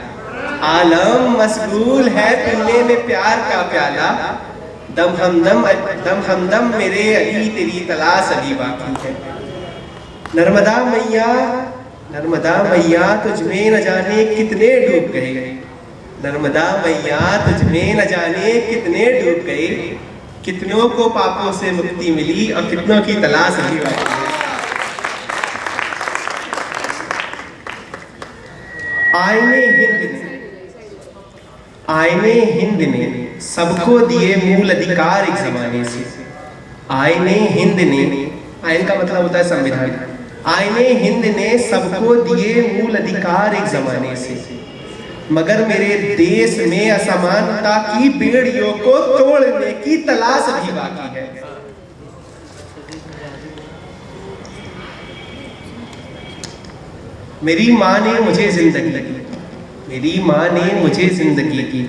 आलम मशगूल है पीने में प्यार का प्याला, दम हमदम मेरे अली तेरी तलाश अभी बाकी है। नर्मदा मैया तुझमें न जाने कितने डूब गए, नर्मदा मैया तुझमें न जाने कितने डूब गए, कितनों को पापों से मुक्ति मिली और कितनों की तलाश अभी बाकी है। आईने हिंद ने सबको दिए मूल अधिकार एक जमाने से, आईने हिंद ने, आइन का मतलब होता है संविधान, आईने हिंद ने सबको दिए मूल अधिकार एक जमाने से, मगर मेरे देश में असमानता की बेड़ियों को तोड़ने की तलाश अभी बाकी है। मेरी माँ ने मुझे जिंदगी दी, मेरी माँ ने मुझे जिंदगी दी,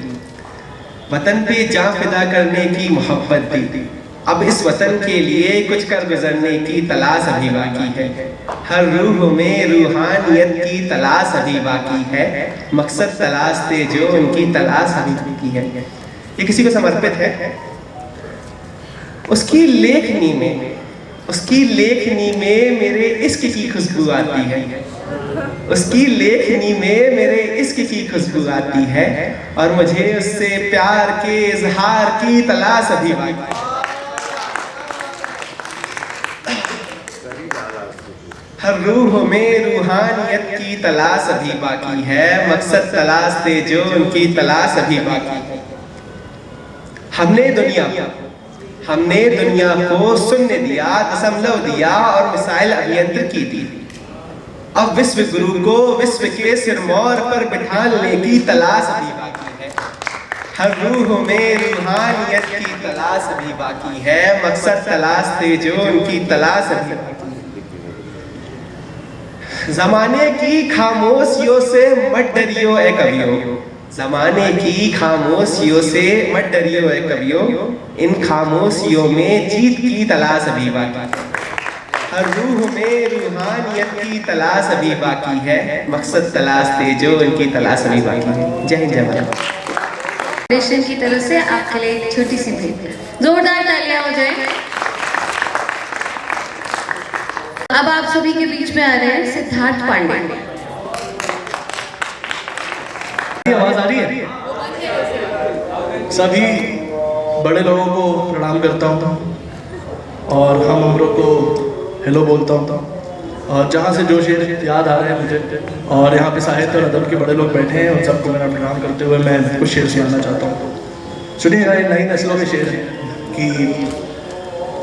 वतन पे जान फिदा करने की मोहब्बत दी, अब इस वतन के लिए कुछ कर गुजरने की तलाश अभी बाकी है। हर रूह में रूहानियत की तलाश अभी बाकी है, मकसद तलाशते जो उनकी तलाश अभी बाकी है। ये किसी को समर्पित है। उसकी लेखनी में मेरे इश्क की खुशबू आती है, उसकी लेखनी में मेरे इश्क की खुशबू आती है, और मुझे उससे प्यार के इजहार की तलाश अभी बाकी है। हर रूह में रूहानियत की तलाश अभी बाकी है, मकसद तलाशते जो उनकी तलाश अभी बाकी है। हमने दुनिया को शून्य दिया, दशमलव दिया और मिसाइल अभियंत्र की दी। अब विश्व गुरु को विश्व के सिरमौर पर बिठाने की तलाश अभी बाकी है। हर रूह में रूहानियत की तलाश अभी बाकी है, मकसद तलाशते जो उनकी तलाश अभी बाकी है। जमाने की खामोशियों से मत डरियो ए कवियो, जमाने की खामोशियों से मत डरियो ए कवियो, इन खामोशियों में जीत की तलाश अभी बाकी है। हर रूह में रूहानियत की तलाश अभी बाकी है, मकसद तलाशते जो इनकी तलाश अभी बाकी है। जय हिंद जय भारत। फाउंडेशन की तरफ से आपके लिए एक छोटी सी भेंट, जोरदार तालियां हो जाए। अब आप सभी के बीच में आ रहे हैं सिद्धार्थ पांडे। आवाज आ रही है? सभी बड़े लोगों को प्रणाम करता हूँ और हम उम्रों को हेलो बोलता हूँ। और जहाँ से जो शेर याद आ रहे हैं मुझे, और यहाँ पे साहित्य और अदब के बड़े लोग बैठे हैं, उन सबको मेरा प्रणाम करते हुए मैं कुछ शेर सुनाना चाहता हूँ। सुनिएगा, ये नई नस्लों के शेर हैं कि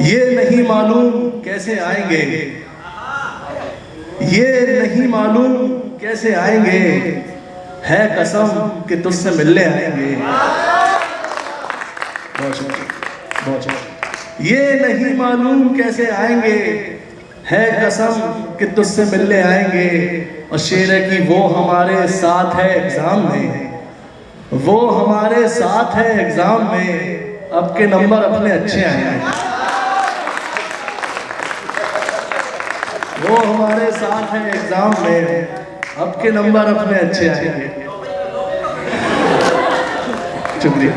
ये नहीं मालूम कैसे आएंगे, ये नहीं मालूम कैसे आएंगे, है कसम कि तुझसे मिलने आएंगे। बहुत ये नहीं मालूम कैसे आएंगे, है कसम कि तुझसे मिलने आएंगे। और शेर है कि वो हमारे साथ है एग्जाम में, वो हमारे साथ है एग्जाम में, अब के नंबर अपने अच्छे आएंगे। वो हमारे साथ है एग्जाम में, अब के नंबर अपने अच्छे आएंगे। शुक्रिया।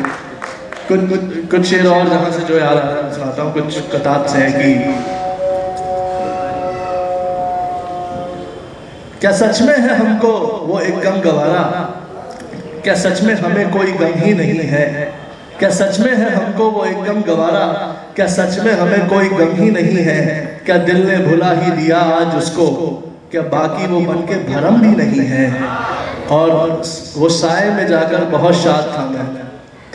कुछ शेर और जहाँ से जो याद आ रहा है सुनाता हूँ। कुछ कताब से है कि क्या सच में है हमको वो एक गम गवारा, क्या सच में हमें कोई गम ही नहीं है, क्या सच में है हमको वो एक गम गवारा, क्या सच में हमें कोई गम ही नहीं है, क्या दिल ने भुला ही दिया आज उसको, क्या बाकी वो बन के भरम भी नहीं है। और वो साए में जाकर बहुत शाद था मैं,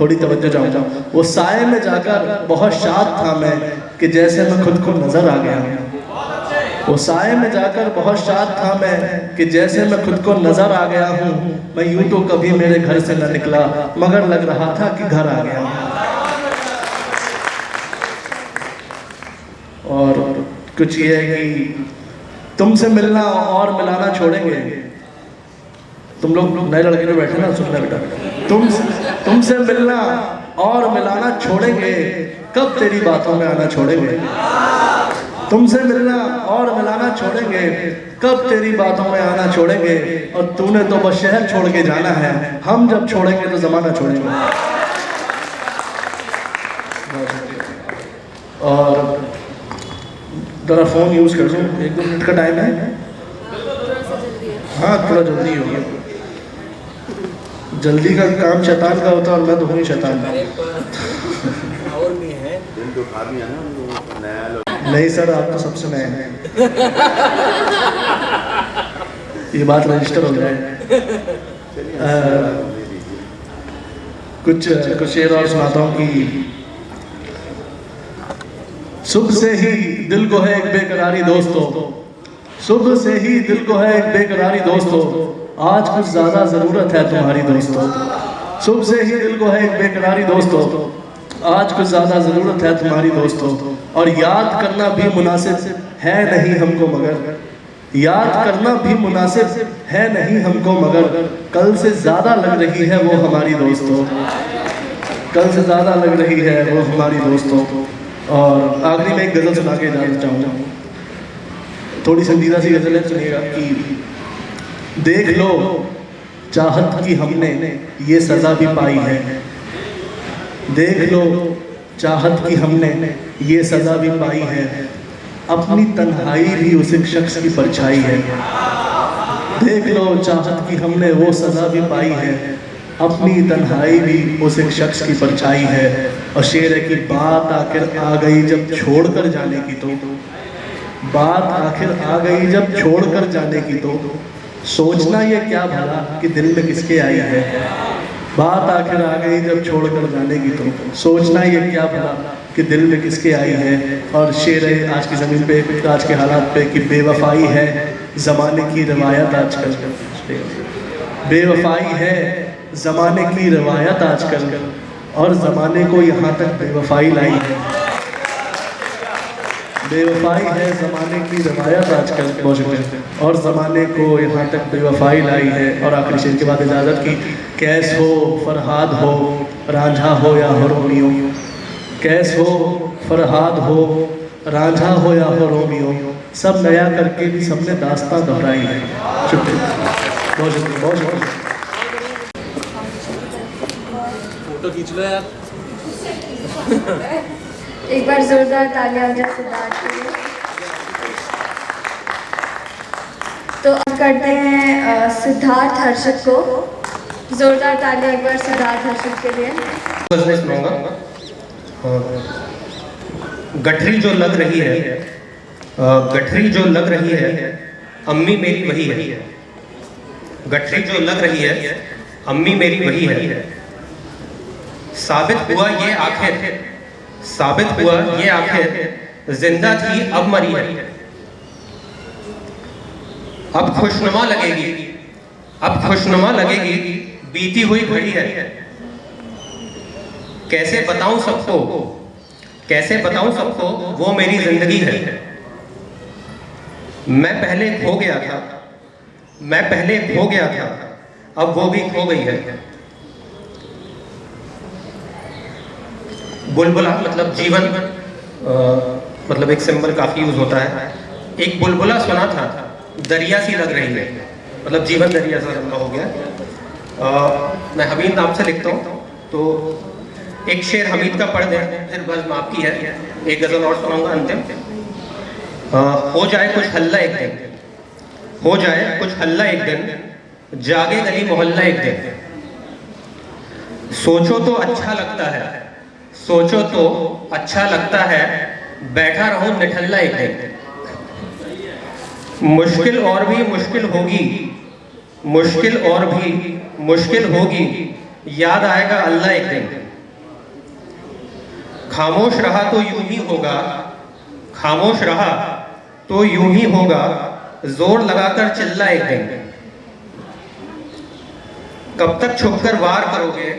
थोड़ी तवज्जो चाहूँगा, वो साए में जाकर बहुत शाद था मैं कि जैसे मैं खुद को नजर आ गया। वो साए में जाकर बहुत शाद था मैं कि जैसे मैं खुद को नजर आ गया हूँ। मैं यूं तो कभी मेरे घर से न निकला, मगर लग रहा था कि घर आ गया हूँ। और कुछ ये है कि तुमसे मिलना और मिलाना छोड़ेंगे। तुम लोग नए लड़के जो बैठे ना, सुनना बेटा, तुमसे मिलना और मिलाना छोड़ेंगे, कब तेरी बातों में आना छोड़ेंगे। तुमसे मिलना और मिलाना छोड़ेंगे, कब तेरी बातों में आना छोड़ेंगे। और तूने तो बस शहर छोड़ के जाना है, हम जब छोड़ेंगे तो जमाना छोड़ेंगे। और जरा फोन यूज कर लूँ, 1-2 मिनट का टाइम है। हाँ, थोड़ा जल्दी हो गया। जल्दी का काम शैतान का होता है और मैं तो हूँ ही शैतान। नहीं सर, आप तो सबसे नए हैं। ये बात रजिस्टर हो जाए। कुछ शेर और सुनाता हूँ कि सुबह से ही दिल को है एक बेकरारी दोस्तों, सुबह से ही दिल को है एक बेकरारी दोस्तों, आज कुछ ज्यादा जरूरत है तुम्हारी दोस्तों। सुबह से ही दिल को है एक बेकरारी दोस्तों, आज कुछ ज्यादा जरूरत है तुम्हारी दोस्तों। और याद करना भी मुनासिब है नहीं हमको मगर, याद करना भी मुनासिब है नहीं हमको मगर, कल से ज्यादा लग रही है वो हमारी दोस्तों, कल से ज्यादा लग रही है वो हमारी दोस्तों। और आखिरी में एक गजल सुना के इजाजत चाहूँगा। थोड़ी संजीदा सी गजल है, सुनिएगा कि देख लो चाहत की हमने ये सजा भी पाई है, देख लो चाहत की हमने ये सजा भी पाई है, अपनी तन्हाई भी उस एक शख्स की परछाई है। देख लो चाहत की हमने वो सजा भी पाई है, अपनी तन्हाई भी उस एक शख्स की परछाई है। और शेर है कि बात आखिर आ गई जब छोड़ कर जाने की, तो बात आखिर आ गई जब छोड़ कर जाने की तो सोचना ये क्या भला कि दिल में किसके आई है। बात आखिर आ गई जब छोड़ कर जाने की तो सोचना ये क्या भला कि दिल में किसके आई है। और शेर है आज की ज़मीन पे, आज के हालात पे कि बेवफाई है ज़माने की रवायत आजकल, बेवफाई है ज़माने की रवायत आजकल, और ज़माने को यहाँ तक बेवफाई लाई है। बेवफाई है ज़माने की रवायत आजकल मौजूद, और ज़माने को यहाँ तक बेवफाई लाई है। और आखिरी शेर के बाद इजाज़त की, कैस हो फरहाद हो रांझा हो या हो रोमियो, कैस हो फरहाद हो रांझा हो या हो रोमियो, सब नया करके भी सबने दास्तां दोहराई है। शुक्रिया, बहुत शुक्रिया, बहुत शुक्रिया। फोटो खींच लो यार। एक बार जोरदार तालियां हो जाए सिद्धार्थ के लिए। तो अब करते हैं सिद्धार्थ हर्षित को। जोरदार तालियां एक बार सिद्धार्थ हर्षित के लिए। गजलें सुनाऊंगा। गठरी जो लग रही है, गठरी जो लग रही है, अम्मी मेरी वही है। गठरी जो लग रही है, अम्मी मेरी वही है। साबित हुआ ये आखिर, साबित हुआ ये आखिर जिंदा थी अब मरी है। अब खुशनुमा लगेगी, अब खुशनुमा लगेगी, बीती हुई घड़ी है। कैसे बताऊं सबको, कैसे बताऊं सबको वो मेरी जिंदगी है। मैं पहले खो गया था, मैं पहले खो गया था, अब वो भी खो गई है। बुलबुला मतलब जीवन, मतलब एक सिंबल काफी यूज होता है। एक बुलबुला सुना था, दरिया सी लग रही है, मतलब जीवन दरिया सा लंबा हो गया। मैं हमीद नाम से लिखता हूँ, तो एक शेर हमीद का पढ़ दें, फिर बस आपकी है। एक गजल और सुनाऊंगा अंतिम। हो जाए कुछ हल्ला एक दिन, हो जाए कुछ हल्ला एक दिन, जागे गली मोहल्ला एक दिन। सोचो तो अच्छा लगता है, सोचो तो अच्छा लगता है, बैठा रहूं निठल्ला एक दिन। मुश्किल और भी मुश्किल होगी, मुश्किल और भी मुश्किल होगी, याद आएगा अल्लाह एक दिन। खामोश रहा तो यूं ही होगा, खामोश रहा तो यूं ही होगा, जोर लगाकर चिल्ला एक दिन। कब तक छुपकर वार करोगे,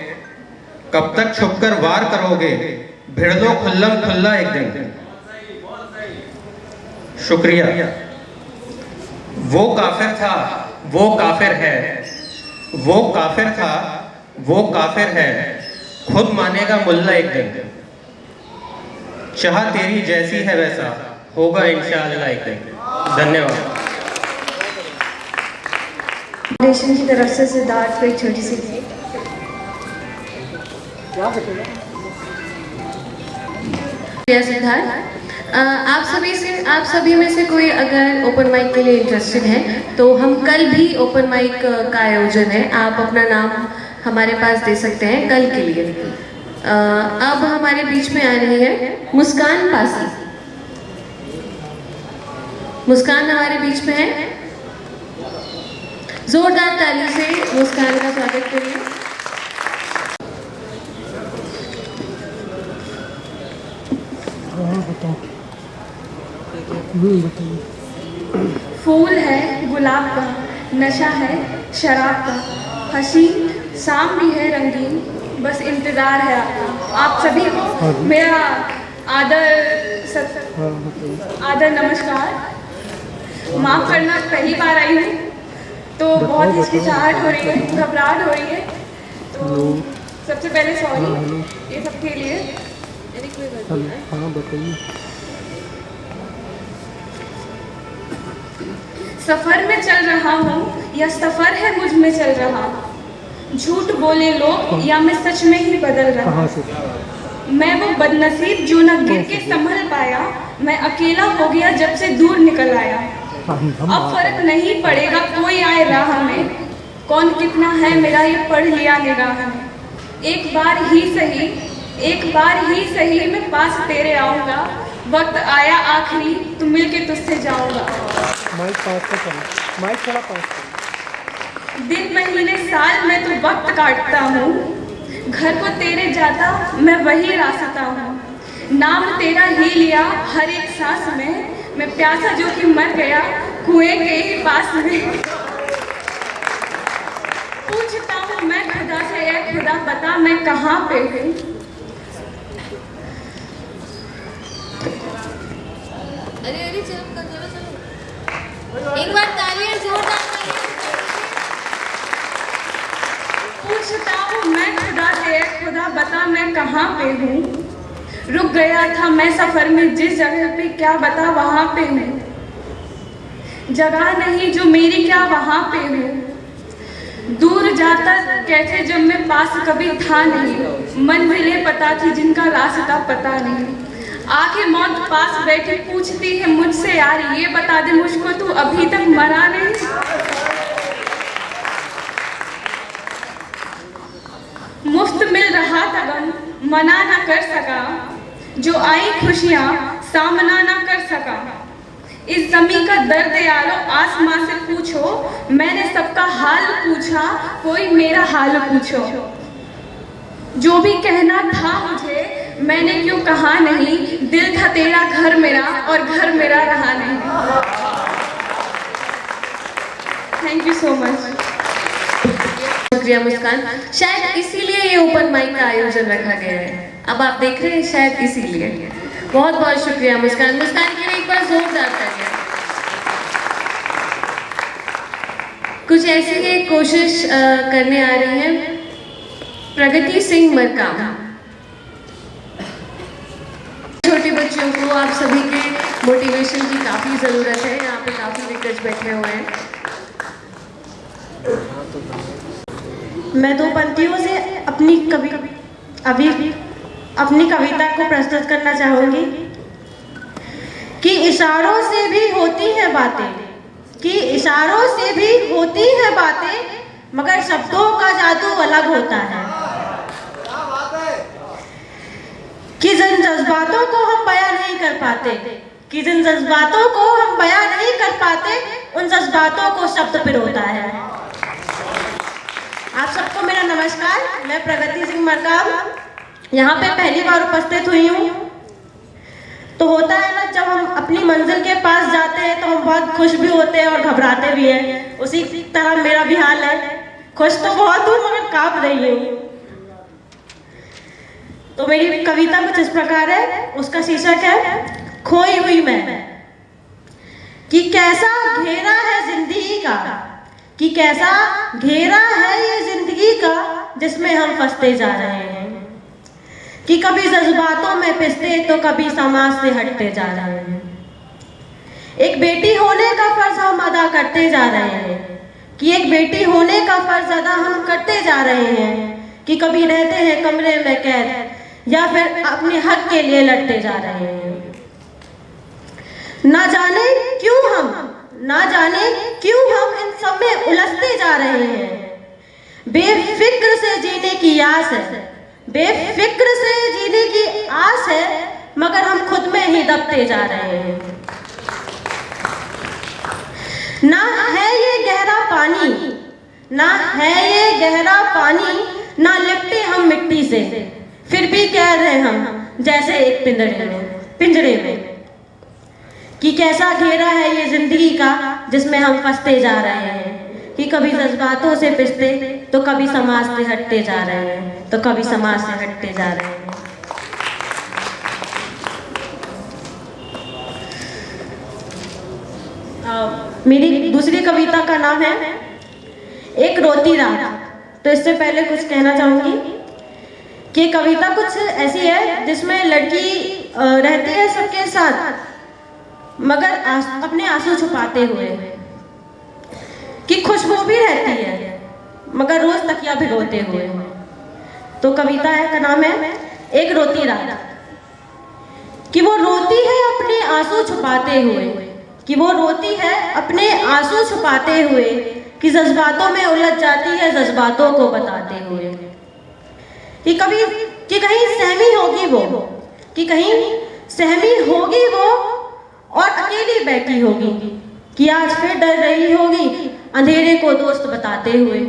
कब तक छुपकर वार करोगे, भिड़ दो खुल्लम खुल्ला एक दिन। शुक्रिया। वो काफिर था, वो काफिर है, वो काफिर था, वो काफिर है, खुद मानेगा मुल्ला एक दिन। चाह तेरी जैसी है वैसा होगा इंशाअल्लाह एक दिन। धन्यवाद। फाउंडेशन की तरफ से सिद्धार्थ को एक छोटी सी सिद्धार्थ, आप सभी में से कोई अगर ओपन माइक के लिए इंटरेस्टेड है तो हम कल भी ओपन माइक का आयोजन है, आप अपना नाम हमारे पास दे सकते हैं कल के लिए। अब हमारे बीच में आ रही है मुस्कान पासी। मुस्कान हमारे बीच में है, जोरदार ताली से मुस्कान का स्वागत करिए। फूल है गुलाब का, नशा है शराब का, हसीन शाम भी है रंगीन, बस इंतज़ार है आपका। आप सभी को मेरा आदर नमस्कार। माफ़ करना, पहली बार आई हूँ तो बहुत हिचकिचाहट हो रही है, घबराहट हो रही है, तो सबसे पहले सॉरी ये सबके लिए। सफ़र में चल रहा हूँ या सफ़र है मुझ में चल रहा, झूठ बोले लोग या मैं सच में ही बदल रहा। मैं वो बदनसीब जो न गिर के संभल पाया, मैं अकेला हो गया जब से दूर निकल आया। अब फर्क नहीं पड़ेगा कोई आए राह में, कौन कितना है मेरा ये पढ़ लिया निगाह में। एक बार ही सही, एक बार ही सही मैं पास तेरे आऊँगा, वक्त आया आखिरी तो मिलके तुझसे जाऊंगा। माइक पास तो करो, माइक थोड़ा पास करो। दिन महीने साल में तू वक्त काटता हूँ, घर को तेरे जाता मैं वही रास्ता हूँ। नाम तेरा ही लिया हर एक सांस में, मैं प्यासा जो कि मर गया कुएं के ही पास में। पूछता हूँ मैं खुदा से, ए खुदा बता मैं कहाँ पे हूँ। अरे चलो चलो एक बार तालियां जोरदार तालियां। पूछता हूँ मैं खुदा से, खुदा बता मैं कहाँ पे हूँ। रुक गया था मैं सफर में जिस जगह पे, क्या बता वहाँ पे हूँ। जगह नहीं जो मेरी, क्या वहाँ पे हूँ। दूर जाता कैसे जब मैं पास कभी था नहीं, मंजिलें पता थी जिनका रास्ता पता नहीं। आके मौत पास बैठी पूछती है मुझसे, यार ये बता दे मुझको तू अभी तक मरा नहीं। मुफ्त मिल रहा था गम, मना ना कर सका, जो आई खुशियाँ सामना ना कर सका। इस ज़मीं का दर्द यारो आसमां से पूछो, मैंने सबका हाल पूछा कोई मेरा हाल पूछो। जो भी कहना था मुझे मैंने क्यों कहा नहीं, दिल था तेरा घर मेरा और घर मेरा रहा नहीं। Thank you so much. शुक्रिया मुस्कान। शायद इसीलिए ये ओपन माइक का आयोजन रखा गया है, अब आप देख रहे हैं, शायद इसीलिए। बहुत बहुत शुक्रिया मुस्कान। मुस्कान के लिए एक बार जोरदार तालियां। कुछ ऐसी ही एक कोशिश करने आ रही हैं प्रगति सिंह मरकाम। छोटे बच्चों को आप सभी के मोटिवेशन की काफ़ी ज़रूरत है, यहाँ पे काफ़ी विकट बैठे हुए हैं। मैं दो पंक्तियों से अपनी कविता को प्रस्तुत करना चाहूँगी कि इशारों से भी होती हैं बातें, कि इशारों से भी होती हैं बातें, मगर शब्दों का जादू अलग होता है। कि जिन जज्बातों को हम बयां नहीं कर पाते, कि जिन जज्बातों को हम बयां नहीं कर पाते, उन जज्बातों को शब्द पिरोता है। आप सबको मेरा नमस्कार। मैं प्रगति सिंह मरकाम यहाँ पे पहली बार उपस्थित हुई हूँ। तो होता है ना, जब हम अपनी मंजिल के पास जाते हैं तो हम बहुत खुश भी होते हैं और घबराते भी हैं। उसी तरह मेरा भी हाल है, खुश तो बहुत हूँ मगर कांप रही हूँ। तो मेरी कविता कुछ इस प्रकार है, उसका शीर्षक है खोई हुई मैं। कि कैसा घेरा है जिंदगी का, कि कैसा घेरा है ये जिंदगी का, जिसमें हम फंसते जा रहे हैं। कि कभी जज्बातों में पिसते तो कभी समाज से हटते जा रहे हैं। एक बेटी होने का फर्ज हम अदा करते जा रहे हैं, कि एक बेटी होने का फर्ज अदा हम करते जा रहे हैं। कि कभी रहते हैं कमरे में कैद या फिर अपने हक के लिए लड़ते जा रहे हैं। ना जाने क्यों हम इन सब में उलझते जा रहे हैं। बेफिक्र से जीने की आस है, बेफिक्र से जीने की आस है, मगर हम खुद में ही दबते जा रहे हैं। ना है ये गहरा पानी, ना है ये गहरा पानी, ना लिपटे हम मिट्टी से, फिर भी कह रहे हम जैसे एक पिंजरे में। कि कैसा घेरा है ये जिंदगी का, जिसमें हम फंसते जा रहे हैं। कि कभी जज्बातों से पिसते तो कभी समाज से हटते जा रहे हैं, तो कभी समाज से हटते जा रहे हैं। मेरी दूसरी कविता का नाम है एक रोती रात। तो इससे पहले कुछ कहना चाहूँगी कि कविता कुछ ऐसी है जिसमें लड़की रहती है सबके साथ, मगर अपने आंसू छुपाते हुए। कि खुशबू भी रहती है मगर रोज तकिया भिगोते हुए। तो कविता का नाम है एक रोती रात। कि वो रोती है अपने आंसू छुपाते हुए, कि वो रोती है अपने आंसू छुपाते हुए, कि जज्बातों में उलझ जाती है जज्बातों को बताते हुए। कि कहीं सहमी होगी वो, कि कहीं सहमी होगी वो और अकेली बैठी होगी कि आज फिर डर रही होगी अंधेरे को दोस्त बताते हुए।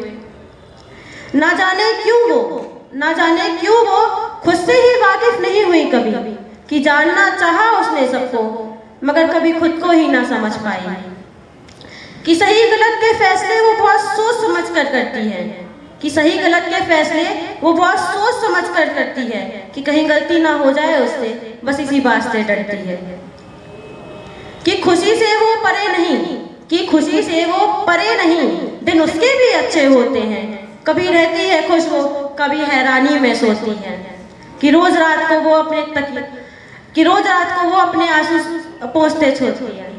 ना जाने क्यों वो खुद से ही वाकिफ नहीं हुई कभी कि जानना चाहा उसने सबको मगर कभी खुद को ही ना समझ पाई कि सही गलत के फैसले वो बहुत सोच समझ कर करती है कि कहीं गलती ना हो जाए उससे, बस इसी बात से डरती है कि खुशी से वो परे नहीं दिन उसके भी अच्छे होते हैं। कभी रहती है खुश वो, कभी हैरानी में सोती है कि रोज रात को वो अपने आंसू पोंछते छोड़ती है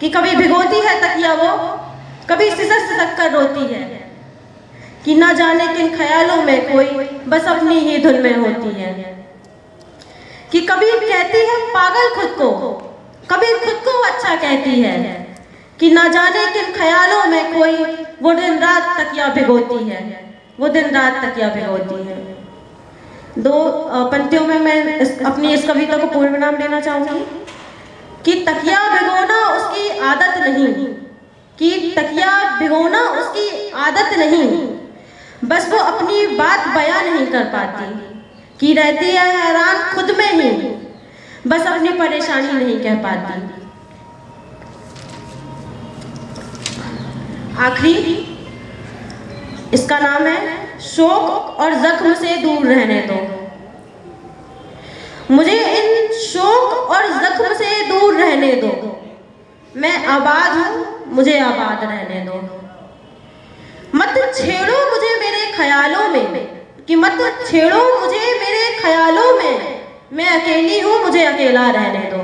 कि कभी भिगोती है तकिया वो, कभी सिसक कर रोती है कि ना जाने किन ख्यालों में कोई बस अपनी ही धुन में होती है कि कभी कहती है पागल खुद को, कभी खुद को अच्छा कहती है कि ना जाने किन ख्यालों में कोई वो दिन रात तकिया भिगोती है। दो पंक्तियों में मैं अपनी इस कविता को पूर्ण नाम देना चाहूंगी कि तकिया भिगोना उसकी आदत नहीं, बस वो अपनी बात बयां नहीं कर पाती कि रहती है हैरान खुद में ही, बस अपनी परेशानी नहीं कह पाती। आखिरी इसका नाम है शोक और जख्म से दूर रहने दो। मुझे इन शोक और जख्म से दूर रहने दो, मैं आबाद हूं, मुझे आबाद रहने दो। मत छेड़ो मुझे मेरे ख्यालों में मैं अकेली हूं, मुझे अकेला रहने दो।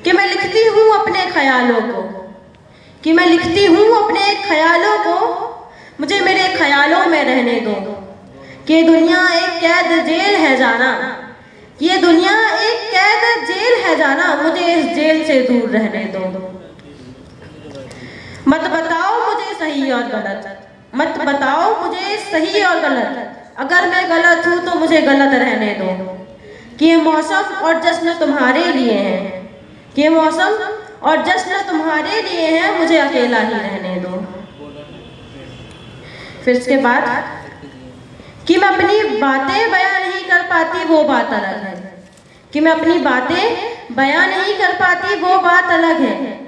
कि मैं लिखती हूं अपने ख्यालों को मुझे मेरे ख्यालों में रहने दो। कि ये दुनिया एक कैद जेल है जाना, मुझे इस जेल से दूर रहने दो। मत बताओ मुझे सही और गलत, अगर मैं गलत हूं तो मुझे गलत रहने दो। कि ये मौसम और जश्न तुम्हारे लिए हैं, मुझे अकेला ही रहने दो। फिर इसके बाद कि मैं अपनी बातें बयां नहीं कर पाती वो बात अलग है,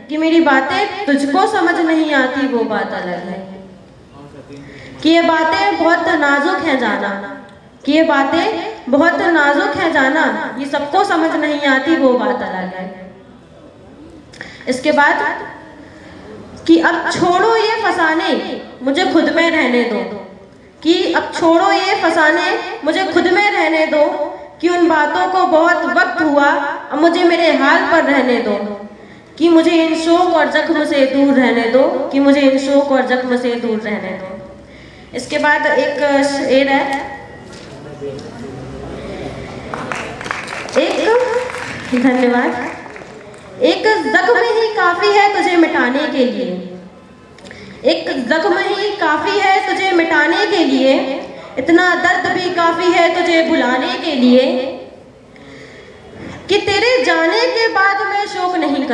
कि मेरी बातें तुझको समझ नहीं आती वो बात अलग है। कि ये बातें बहुत नाजुक हैं जाना, ये सबको समझ नहीं आती वो बात अलग है। इसके बाद कि अब छोड़ो ये फसाने मुझे खुद में रहने दो, कि उन बातों को बहुत वक्त हुआ, अब मुझे मेरे हाल पर रहने दो। कि मुझे इन शोक और जख्म से दूर रहने दो। इसके बाद एक शेर है, धन्यवाद। एक जख्म ही काफी है तुझे मिटाने के लिए, इतना दर्द भी काफी है तुझे भुलाने के लिए। कि तेरे जाने के बाद मैं शोक नहीं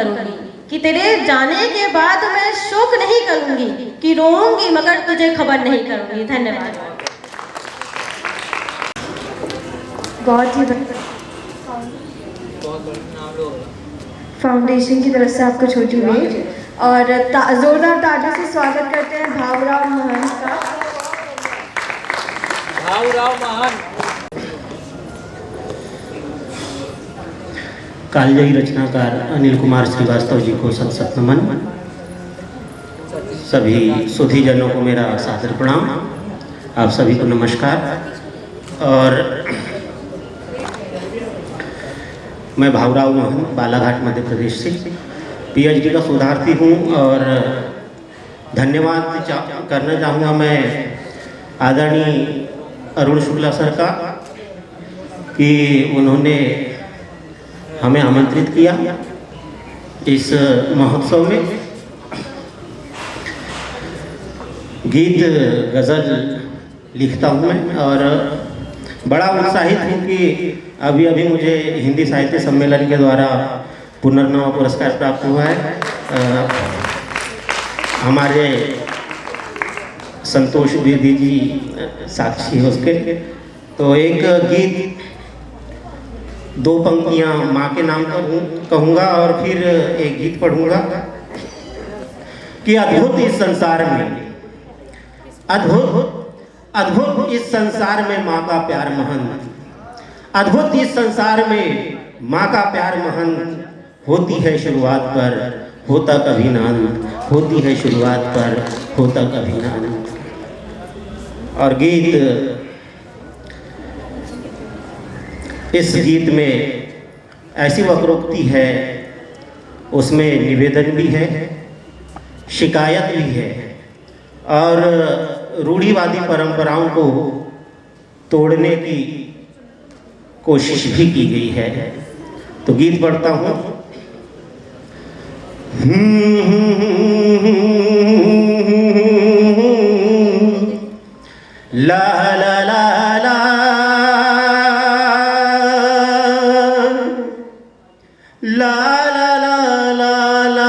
करूंगी, कि रोऊंगी मगर तुझे खबर नहीं करूंगी। धन्यवाद। बहुत ही फाउंडेशन की तरफ से आपको छोटी भेंट और जोरदार तालियों से स्वागत करते हैं भावराव महंत का। कालजयी रचनाकार अनिल कुमार श्रीवास्तव जी को सत सत नमन। सभी सुधीजनों को मेरा सादर प्रणाम। आप सभी को नमस्कार। और मैं भावराव मोहन बालाघाट मध्य प्रदेश से पीएचडी का शोधार्थी हूँ। और धन्यवाद करना चाहूँगा मैं आदरणीय अरुण शुक्ला सर का कि उन्होंने हमें आमंत्रित किया इस महोत्सव में। गीत गज़ल लिखता हूँ मैं और बड़ा उत्साहित हूँ कि अभी अभी मुझे हिंदी साहित्य सम्मेलन के द्वारा पुनर्नवा पुरस्कार प्राप्त हुआ है। हमारे संतोष द्विवेदी जी साक्षी है उसके। तो एक गीत, दो पंक्तियाँ माँ के नाम पर कहूँगा और फिर एक गीत पढ़ूँगा कि अद्भुत इस संसार में, अद्भुत इस संसार में माँ का प्यार महान, अद्भुत इस संसार में माँ का प्यार महान। होती है शुरुआत पर होता कभी ना अंत, होती है शुरुआत पर होता कभी ना अंत। और गीत, इस गीत में ऐसी वक्रोक्ति है, उसमें निवेदन भी है, शिकायत भी है और रूढ़िवादी परंपराओं को तोड़ने की कोशिश भी की गई है। तो गीत पढ़ता हूँ। ला ला ला ला ला ला ला ला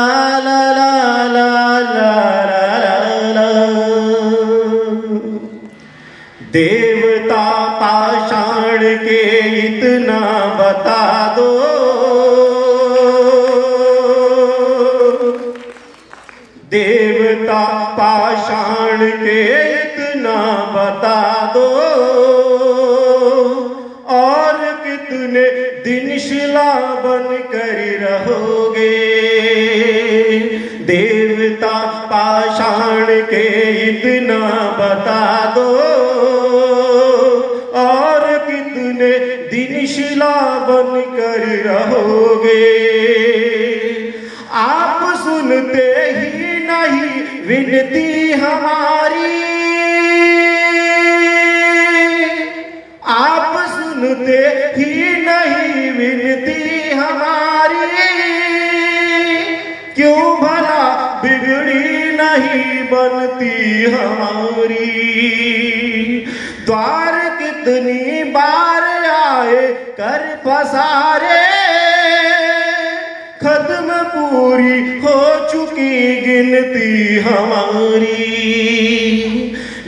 ला, देवता पाषाण के इतना बता दो, देवता पाषाण के इतना बता दो, और कितने दिन शिला बन कर रहोगे। देवता पाषाण के इतना बता दो, और कितने दिन शिला बन कर रहोगे। आप सुनते ही नहीं विनती हमारी, आप सुनते ही नहीं विनती हमारी, क्यों भला बिगड़ी नहीं बनती हमारी। द्वार कितनी बार आए कर पसारे, खत्म पूरी हो चुकी गिनती हमारी।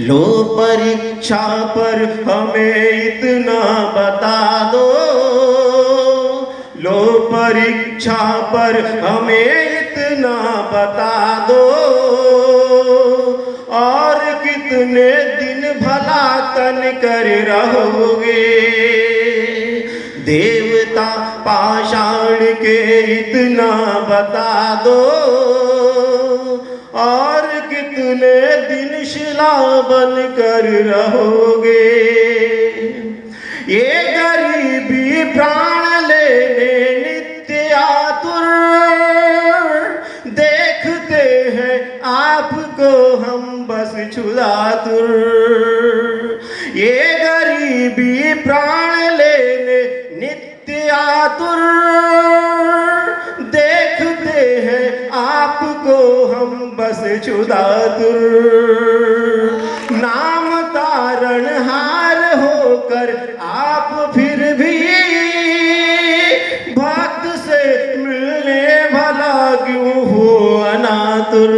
लो परीक्षा पर हमें इतना बता दो, लो परीक्षा पर हमें इतना बता दो, और कितने दिन भला तन कर रहोगे। देवता पाषाण के इतना बता दो, और कितने दिन शिला बन कर रहोगे। ये गरीबी प्राण लेने नित्य आतुर, देखते हैं आपको हम बस छुदातुर। ये गरीबी प्राण लेने नित्य आतुर, देखते हैं आपको हम बस छुदातुर। नाम तारण हार होकर आप फिर भी भक्त से मिलने भला क्यों हो अनातुर।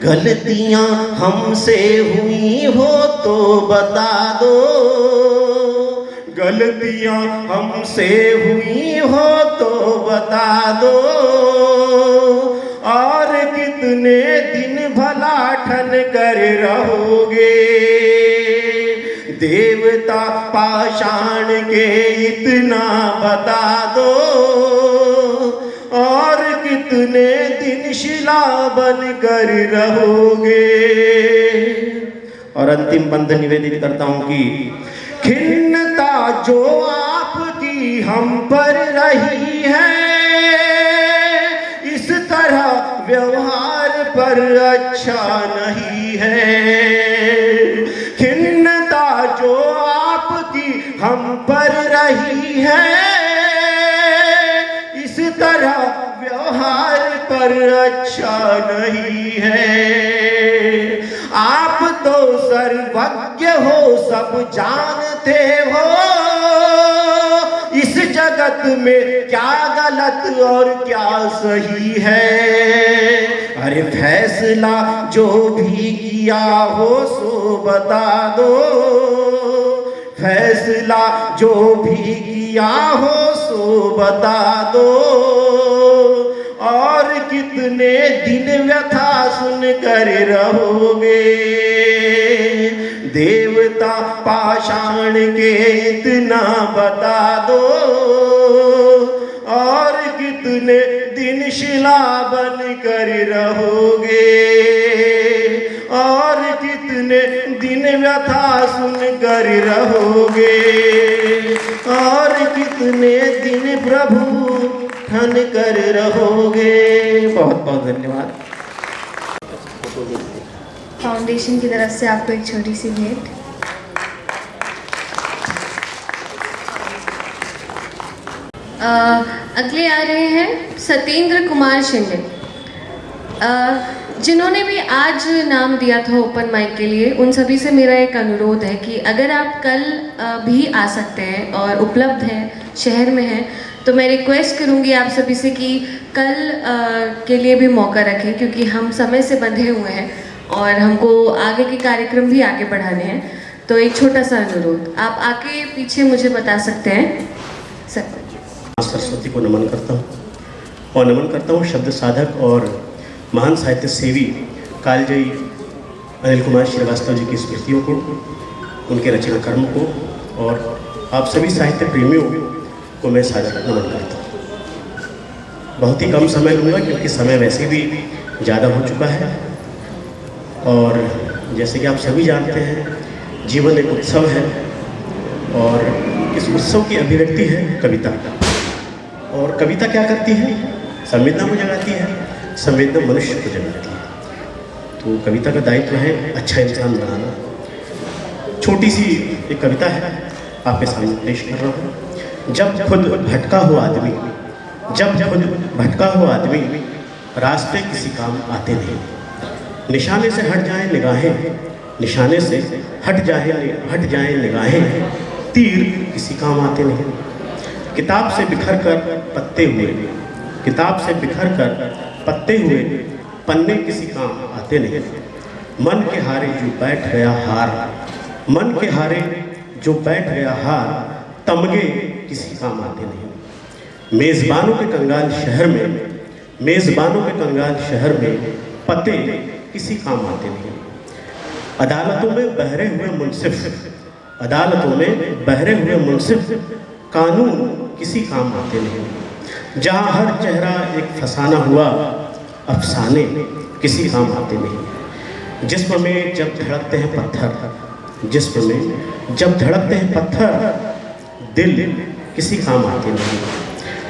गलतियां हमसे हुई हो तो बता दो, गलतियां हमसे हुई हो तो बता दो, और कितने दिन भला ठन कर रहोगे। देवता पाषाण के इतना बता दो, और कितने दिन शिला बन कर रहोगे। और अंतिम बंद निवेदित करता हूं कि खिन्नता जो आपकी हम पर रही है, इस तरह व्यवहार पर अच्छा नहीं है। खिन्नता जो आपकी हम पर रही है, इस तरह व्यवहार पर अच्छा नहीं है। आप तो सर्वज्ञ हो, सब जानते हो इस जगत में क्या गलत और क्या सही है। अरे फैसला जो भी किया हो सो बता दो, फैसला जो भी किया हो सो बता दो। और कितने दिन व्यथा सुन कर रहोगे, देवता पाषाण के इतना बता दो। और कितने दिन शिला बन कर रहोगे, और कितने दिन व्यथा सुन कर रहोगे, और कितने दिन प्रभु ठन कर रहोगे। बहुत बहुत धन्यवाद। फाउंडेशन की तरफ से आपको एक छोटी सी भेंट। अगले आ रहे हैं सत्येंद्र कुमार शिंदे, जिन्होंने भी आज नाम दिया था ओपन माइक के लिए। उन सभी से मेरा एक अनुरोध है कि अगर आप कल भी आ सकते हैं और उपलब्ध हैं, शहर में हैं, तो मैं रिक्वेस्ट करूंगी आप सभी से कि कल के लिए भी मौका रखें, क्योंकि हम समय से बंधे हुए हैं और हमको आगे के कार्यक्रम भी आगे बढ़ाने हैं। तो एक छोटा सा अनुरोध, आप आके पीछे मुझे बता सकते हैं सर। सरस्वती को नमन करता हूँ और नमन करता हूँ शब्द साधक और महान साहित्य सेवी कालजयी अनिल कुमार श्रीवास्तव जी की स्मृतियों को, उनके रचना कर्म को, और आप सभी साहित्य प्रेमियों को मैं सादर नमन करता हूँ। बहुत ही कम समय लूँगा क्योंकि समय वैसे भी ज़्यादा हो चुका है। और जैसे कि आप सभी जानते हैं, जीवन एक उत्सव है और इस उत्सव की अभिव्यक्ति है कविता। और कविता क्या करती है? संवेदना को जगाती है, संवेदना मनुष्य को जगाती है। तो कविता का दायित्व है अच्छा इंसान बनाना। छोटी सी एक कविता है, आपके सामने पेश कर रहा हूँ। जब खुद भटका हुआ आदमी, जब खुद भटका हुआ आदमी, रास्ते किसी काम आते नहीं। निशाने से हट जाएं निगाहें, निशाने से हट जाएं निगाहें, तीर किसी काम आते नहीं। किताब से बिखर कर पत्ते हुए, किताब से बिखर कर पत्ते हुए पन्ने किसी काम आते नहीं। मन के हारे जो बैठ गया हार, मन के हारे जो बैठ गया हार, तमगे किसी काम आते नहीं। मेज़बानों के कंगाल शहर में, मेज़बानों के कंगाल शहर में पते किसी काम आते नहीं। अदालतों में बहरे हुए मुंसिफ, अदालतों में बहरे हुए मुंसिफ, कानून किसी काम आते नहीं। जहाँ हर चेहरा एक फसाना हुआ, अफसाने किसी काम आते नहीं। जिस्म में जब धड़कते हैं पत्थर, जिस्म में जब धड़कते हैं पत्थर, दिल किसी काम आते नहीं।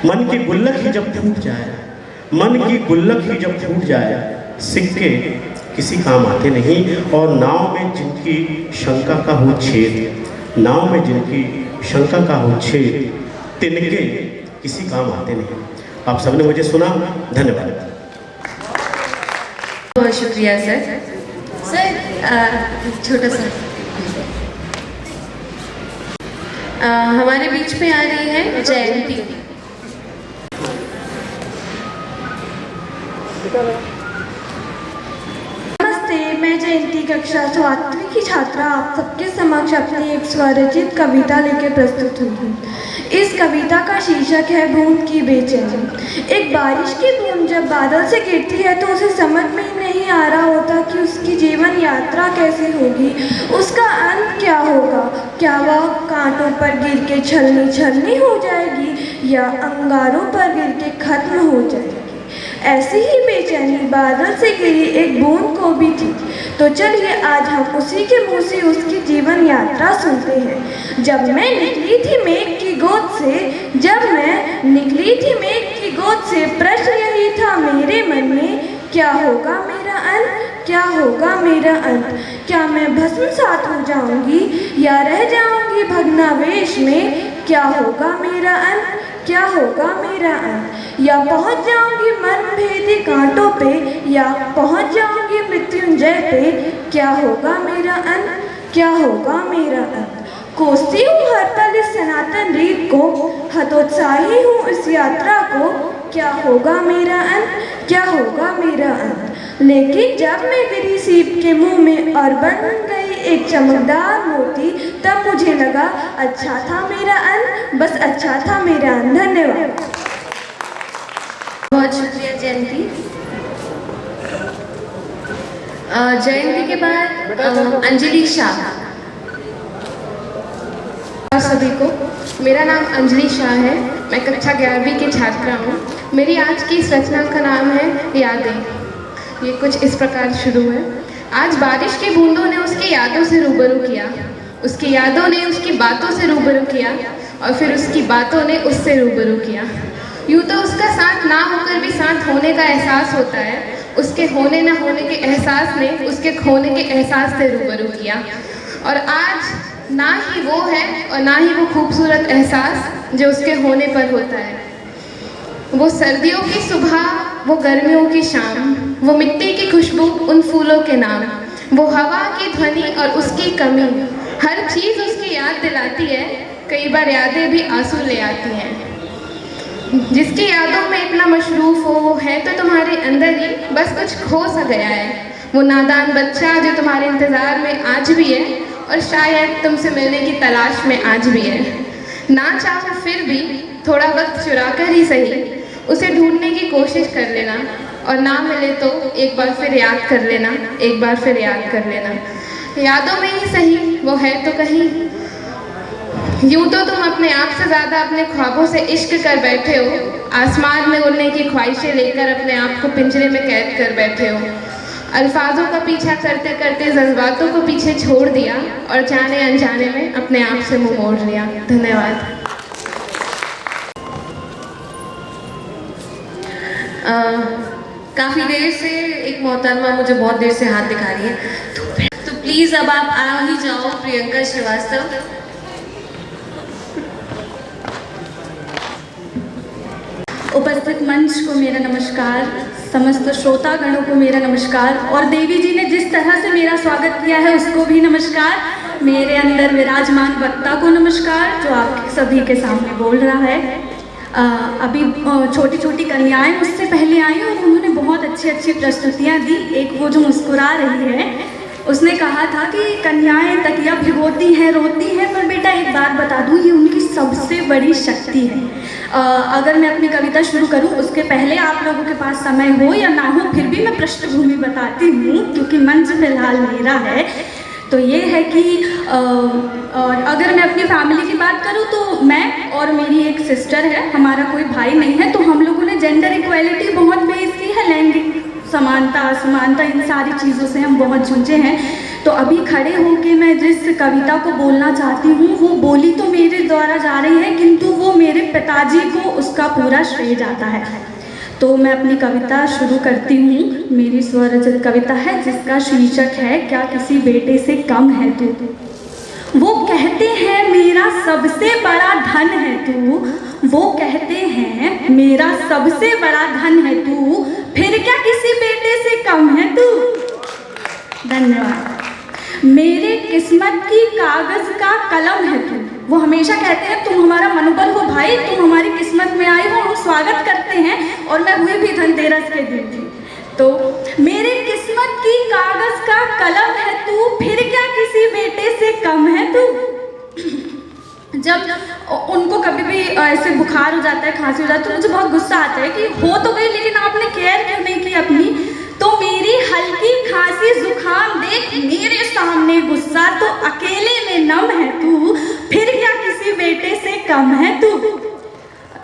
मन की गुल्लक ही जब फूट जाए, मन की गुल्लक ही जब फूट जाए, सिक्के किसी काम आते नहीं। और नाव में जिनकी शंका का हो छेद, नाव में जिनकी शंका का हो छेद, तिनके किसी काम आते नहीं। आप सबने मुझे सुना, धन्यवाद। बहुत शुक्रिया सर। छोटा सा हमारे बीच में आ रही है जयंती। नमस्ते, मैं जयंती कक्षा 7वीं की छात्रा आप सबके समक्ष अपनी एक स्वरचित कविता लेकर प्रस्तुत हुई हूँ। इस कविता का शीर्षक है बूंद की बेचैनी। एक बारिश की बूंद जब बादल से गिरती है तो उसे समझ में ही नहीं आ रहा होता कि उसकी जीवन यात्रा कैसे होगी, उसका अंत क्या होगा। क्या वह कांटों पर गिर के छलनी छलनी हो जाएगी या अंगारों पर गिर के खत्म हो जाएगी। ऐसी ही बेचैनी बादल से गिरी एक बूंद को भी थी। तो चलिए आज हम उसी के मुँह से उसकी जीवन यात्रा सुनते हैं। जब मैं निकली थी मेघ की गोद से, जब मैं निकली थी मेघ की गोद से, प्रश्न यही था मेरे मन में, क्या होगा मेरा अंत, क्या होगा मेरा अंत। क्या मैं भस्मसात हो जाऊंगी या रह जाऊंगी भग्नावेश में, क्या होगा मेरा अंत, क्या होगा मेरा अंत, या पहुंच जाऊंगी मर्म भेदी कांटों पे, या पहुंच जाऊंगी मृत्युंजय पे, क्या होगा मेरा अंत, क्या होगा मेरा अंत। कोसती हूँ हर पल इस सनातन रीत को, हतोत्साही हूँ इस यात्रा को, क्या होगा मेरा अंत, क्या होगा मेरा अंत। लेकिन जब मैं गिरी सीप के मुंह में और बन गई एक चमकदार मोती, तब मुझे लगा अच्छा था मेरा अंत, बस अच्छा था मेरा अंत। धन्यवाद। बहुत शुक्रिया जयंती। जयंती के बाद अंजलि शाह। सभी को, मेरा नाम अंजलि शाह है, मैं कक्षा 11वीं की छात्रा हूँ। मेरी आज की इस रचना का नाम है यादें। ये कुछ इस प्रकार शुरू है। आज बारिश की बूंदों ने उसकी यादों से रूबरू किया, उसकी यादों ने उसकी बातों से रूबरू किया, और फिर उसकी बातों ने उससे रूबरू किया। यूँ तो उसका साथ ना होकर भी साथ होने का एहसास होता है, उसके होने ना होने के एहसास ने उसके खोने के एहसास से रूबरू किया। और आज ना ही वो है और ना ही वो खूबसूरत एहसास जो उसके होने पर होता है। वो सर्दियों की सुबह, वो गर्मियों की शाम, वो मिट्टी की खुशबू, उन फूलों के नाम, वो हवा की ध्वनि और उसकी कमी, हर चीज़ उसकी याद दिलाती है। कई बार यादें भी आंसू ले आती हैं। जिसकी यादों में इतना मशरूफ़ हो, वो है तो तुम्हारे अंदर ही, बस कुछ खो सा गया है। वो नादान बच्चा जो तुम्हारे इंतज़ार में आज भी है, और शायद तुमसे मिलने की तलाश में आज भी है। ना चाहो फिर भी थोड़ा वक्त चुरा कर ही सही उसे ढूंढने की कोशिश कर लेना, और ना मिले तो एक बार फिर याद कर लेना, एक बार फिर याद कर लेना। यादों में ही सही वो है तो कहीं। यूँ तो तुम अपने आप से ज़्यादा अपने ख्वाबों से इश्क कर बैठे हो, आसमान में उड़ने की ख्वाहिशें लेकर अपने आप को पिंजरे में कैद कर बैठे हो। अल्फाजों का पीछा करते करते जज्बातों को पीछे छोड़ दिया, और जाने अनजाने में अपने आप से मुंह मोड़ लिया। धन्यवाद। काफ़ी देर से एक मोहतरमा मुझे बहुत देर से हाथ दिखा रही है, तो प्लीज़ अब आप आ ही जाओ। प्रियंका श्रीवास्तव। उपस्थित मंच को मेरा नमस्कार, समस्त श्रोतागणों को मेरा नमस्कार, और देवी जी ने जिस तरह से मेरा स्वागत किया है उसको भी नमस्कार। मेरे अंदर विराजमान वक्ता को नमस्कार जो आप सभी के सामने बोल रहा है। अभी छोटी छोटी कन्याएं मुझसे पहले आई और उन्होंने बहुत अच्छी अच्छी प्रस्तुतियां दी। एक वो जो मुस्कुरा रही है, उसने कहा था कि कन्याएं तकिया भिगोती हैं, रोती हैं, पर बेटा एक बात बता दूं, ये उनकी सबसे बड़ी शक्ति है। अगर मैं अपनी कविता शुरू करूं उसके पहले आप लोगों के पास समय हो या ना हो, फिर भी मैं पृष्ठभूमि बताती हूँ क्योंकि मंच फिलहाल मेरा है। तो ये है कि अगर मैं अपनी फैमिली की बात करूँ तो मैं और मेरी एक सिस्टर है, हमारा कोई भाई नहीं है। तो हम लोगों ने जेंडर इक्वालिटी बहुत बेस की है, लैंगिक समानता असमानता, इन सारी चीज़ों से हम बहुत जूझे हैं। तो अभी खड़े होके मैं जिस कविता को बोलना चाहती हूँ वो बोली तो मेरे द्वारा जा रही है, किंतु वो मेरे पिताजी को उसका पूरा श्रेय जाता है। तो मैं अपनी कविता शुरू करती हूँ। मेरी स्वरचित कविता है जिसका शीर्षक है क्या किसी बेटे से कम है तू। वो कहते हैं मेरा सबसे बड़ा धन है तू, वो कहते हैं मेरा सबसे बड़ा धन है तू, फिर क्या किसी बेटे से कम है तू। धन्यवाद। मेरे किस्मत की कागज का कलम है तू। वो हमेशा कहते हैं तुम हमारा मनोबल हो भाई, तुम हमारी किस्मत में आई हो, हम स्वागत करते हैं। और मैं हुई भी धनतेरस के दिन थी। तो मेरे किस्मत की कागज का कलम है तू, फिर क्या किसी बेटे से कम है तू। जब उनको कभी भी ऐसे बुखार हो जाता है, खांसी हो जाती है, तो मुझे बहुत गुस्सा आता है कि हो तो गई लेकिन आपने केयर क्यों नहीं की अपनी। तो मेरी हल्की खांसी जुकाम देख मेरे सामने गुस्सा, तो अकेले में नम है तू, फिर क्या किसी बेटे से कम है तू।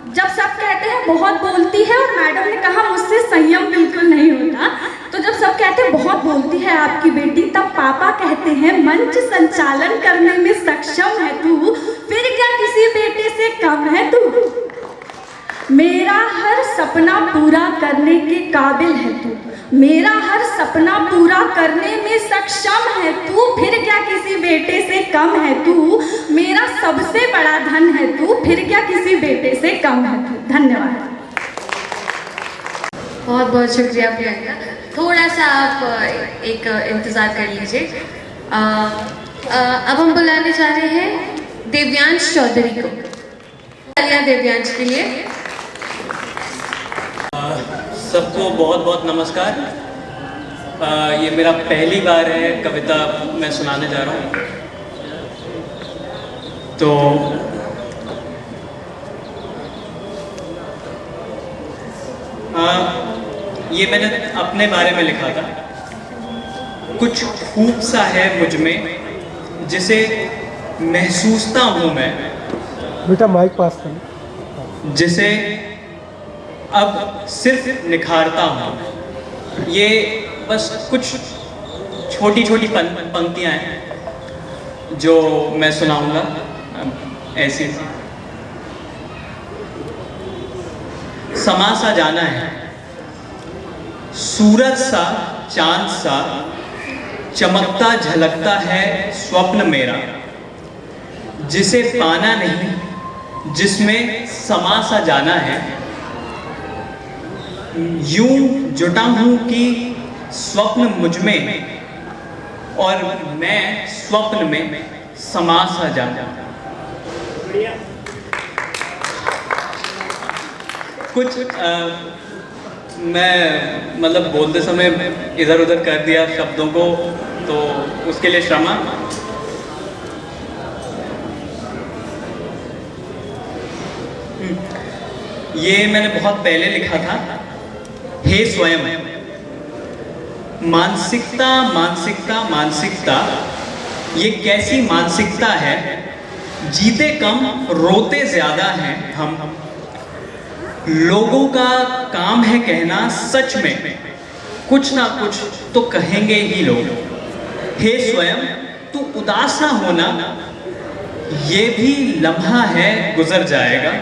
जब सब कहते हैं बहुत बोलती है, और मैडम ने कहा मुझसे संयम बिल्कुल नहीं होता, तो जब सब कहते हैं बहुत बोलती है आपकी बेटी, तब पापा कहते हैं मंच संचालन करने में सक्षम है तू, फिर क्या किसी बेटे से कम है तू। मेरा हर सपना पूरा करने के काबिल है तू, मेरा हर सपना पूरा करने में सक्षम है तू, फिर क्या किसी बेटे से कम है तू। मेरा सबसे बड़ा धन है तू, फिर क्या किसी बेटे से कम है तू। धन्यवाद। बहुत बहुत शुक्रिया प्रियंका। थोड़ा सा आप एक इंतज़ार कर लीजिए। अब हम बुलाने जा रहे हैं देव्यांश चौधरी को। तालियां देव्यांश के लिए। सबको बहुत बहुत नमस्कार। ये मेरा पहली बार है कविता मैं सुनाने जा रहा हूँ। तो ये मैंने अपने बारे में लिखा था। कुछ खूब सा है मुझ में जिसे महसूसता हूँ मैं, बेटा माइक पास कर, जिसे अब सिर्फ निखारता हूँ। ये बस कुछ छोटी छोटी पंक्तियाँ हैं जो मैं सुनाऊंगा। ऐसी समा सा जाना है, सूरज सा चांद सा चमकता झलकता है स्वप्न मेरा, जिसे पाना नहीं जिसमें समा सा जाना है। यूं जुटा हूं कि स्वप्न मुझ में और मैं स्वप्न में समा सा जाना। कुछ मैं मतलब बोलते समय इधर उधर कर दिया शब्दों को, तो उसके लिए क्षमा। ये मैंने बहुत पहले लिखा था। हे स्वयं, मानसिकता मानसिकता मानसिकता, ये कैसी मानसिकता है, जीते कम रोते ज्यादा हैं हम। लोगों का काम है कहना सच में, कुछ ना कुछ तो कहेंगे ही लोग। हे स्वयं, तू उदास ना होना, ये भी लम्हा है गुजर जाएगा।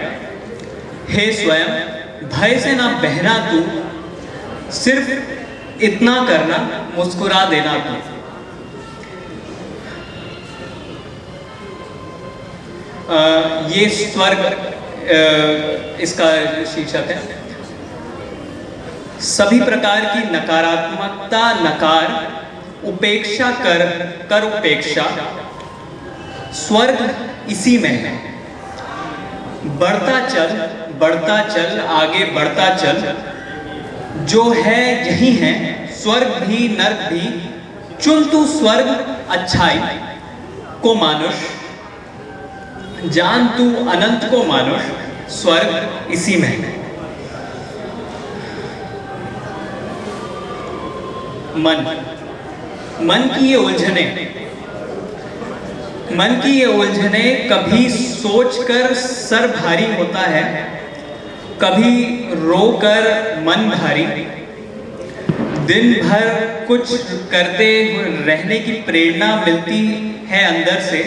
हे स्वयं, भय से ना बहना तू, सिर्फ इतना करना मुस्कुरा देना तू। ये स्वर्ग इसका शीर्षक है। सभी प्रकार की नकारात्मकता नकार, उपेक्षा कर कर उपेक्षा, स्वर्ग इसी में है। बढ़ता चल आगे बढ़ता चल, जो है यही है स्वर्ग भी नर्क भी। चुन तू स्वर्ग अच्छाई को मानुष, जान तू अनंत को मानुष, स्वर्ग इसी में है। मन की ये उलझने कभी सोचकर सर भारी होता है, कभी रोकर मन भारी। दिन भर कुछ करते रहने की प्रेरणा मिलती है अंदर से,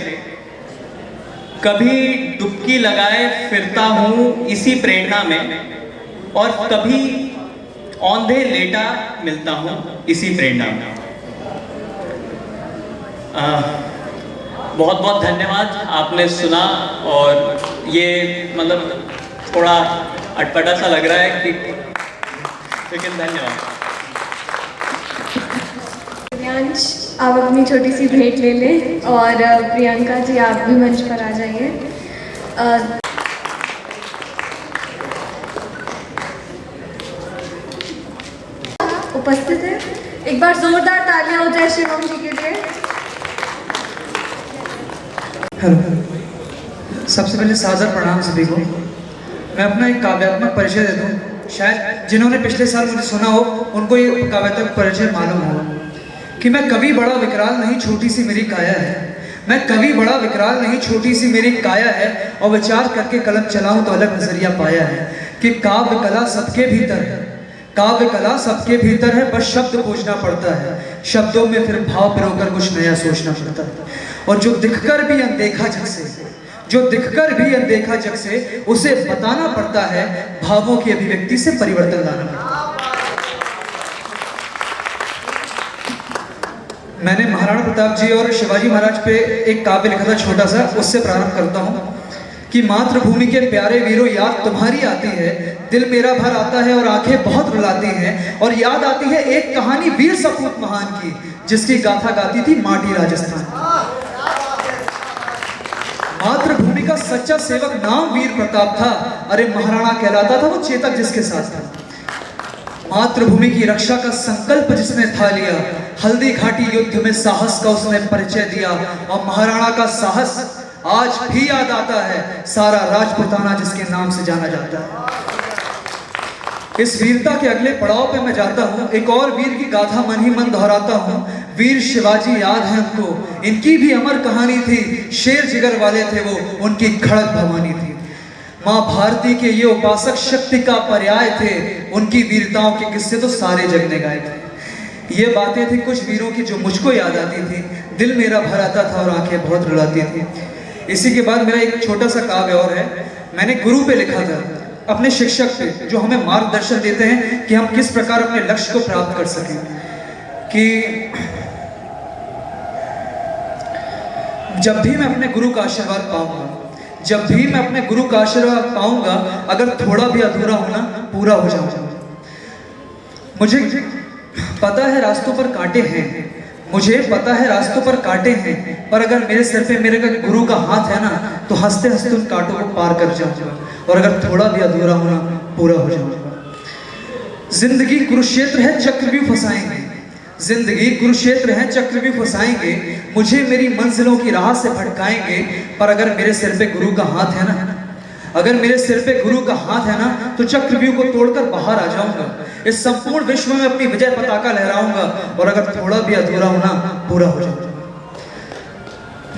कभी डुबकी लगाए फिरता हूँ इसी प्रेरणा में, और कभी औंधे लेटा मिलता हूँ इसी प्रेरणा में। बहुत बहुत धन्यवाद, आपने सुना। और ये मतलब थोड़ा अटपटा सा लग रहा है कि, लेकिन धन्यवाद। प्रियांश, आप अपनी छोटी सी भेंट ले लें, और प्रियंका जी आप भी मंच पर आ जाइए। उपस्थित है, एक बार जोरदार तालियां हो जाए शिवम जी के लिए। हेलो, सबसे पहले सादर प्रणाम सभी को। मैं अपना एक काव्यात्मक परिचय दे दूँ। शायद जिन्होंने पिछले साल मुझे सुना हो उनको ये काव्यात्मक परिचय मालूम होगा कि मैं कभी बड़ा विकराल नहीं, छोटी सी मेरी काया है। मैं कभी बड़ा विकराल नहीं, छोटी सी मेरी काया है, और विचार करके कलम चलाऊं तो अलग नजरिया पाया है कि काव्य कला सबके भीतर है, काव्य कला सबके भीतर है, बस शब्द खोजना पड़ता है, शब्दों में फिर भाव पिरोकर कुछ नया सोचना पड़ता है। और जो दिखकर भी अनदेखा जग से, जो दिखकर भी अनदेखा जग से, उसे बताना पड़ता है, भावों की अभिव्यक्ति से परिवर्तन लाना पड़ता है। मैंने महाराणा प्रताप जी और शिवाजी महाराज पे एक काव्य लिखा था छोटा सा, उससे प्रारंभ करता हूँ कि मातृभूमि के प्यारे वीरों याद तुम्हारी आती है, दिल मेरा भर आता है और आंखें बहुत रुलाती हैं, और याद आती है एक कहानी वीर सपूत महान की जिसकी गाथा गाती थी माटी राजस्थान। मातृभूमि का सच्चा सेवक नाम वीर प्रताप था, अरे महाराणा कहलाता था वो चेतक जिसके साथ था। मातृभूमि की रक्षा का संकल्प जिसने था लिया, हल्दी घाटी युद्ध में साहस का उसने परिचय दिया, और महाराणा का साहस आज भी याद आता है, सारा राजपुताना जिसके नाम से जाना जाता है। इस वीरता के अगले पड़ाव पे मैं जाता हूँ, एक और वीर की गाथा मन ही मन दोहराता हूँ। वीर शिवाजी याद है हमको, इनकी भी अमर कहानी थी, शेर जिगर वाले थे वो, उनकी खड़क भवानी थी। माँ भारती के ये उपासक शक्ति का पर्याय थे, उनकी वीरताओं के किस्से तो सारे जग ने गाए थे। ये बातें थी कुछ वीरों की जो मुझको याद आती थी, दिल मेरा भर आता था और आंखें बहुत रुलाती थी। इसी के बाद मेरा एक छोटा सा काव्य और है, मैंने गुरु पे लिखा था, अपने शिक्षक पे, जो हमें मार्गदर्शन देते हैं कि हम किस प्रकार अपने लक्ष्य को प्राप्त कर सकें। कि जब भी मैं अपने गुरु का आशीर्वाद पाऊंगा, जब भी मैं अपने गुरु का आशीर्वाद पाऊंगा, अगर थोड़ा भी अधूरा होना पूरा हो जाऊंगा। मुझे पता है रास्तों पर कांटे हैं, मुझे पता है रास्तों पर कांटे हैं, पर अगर मेरे सिर पे मेरे गुरु का हाथ है ना, तो हंसते हंसते उन कांटों को पार कर जाऊंगा, और अगर थोड़ा भी अधूरा होना पूरा हो जाऊंगा। जिंदगी कुरुक्षेत्र है, चक्रव्यूह फंसाएंगे, जिंदगी कुरुक्षेत्र है, चक्रव्यूह फंसाएंगे, मुझे मेरी मंजिलों की राह से भटकाएंगे, पर अगर मेरे सिर पे गुरु का हाथ है ना, अगर मेरे सिर पे गुरु का हाथ है ना, तो चक्रव्यूह को तोड़कर बाहर आ जाऊंगा, इस संपूर्ण विश्व में अपनी विजय पताका लहराऊंगा, और अगर थोड़ा भी अधूरा होना पूरा हो जाऊंगा।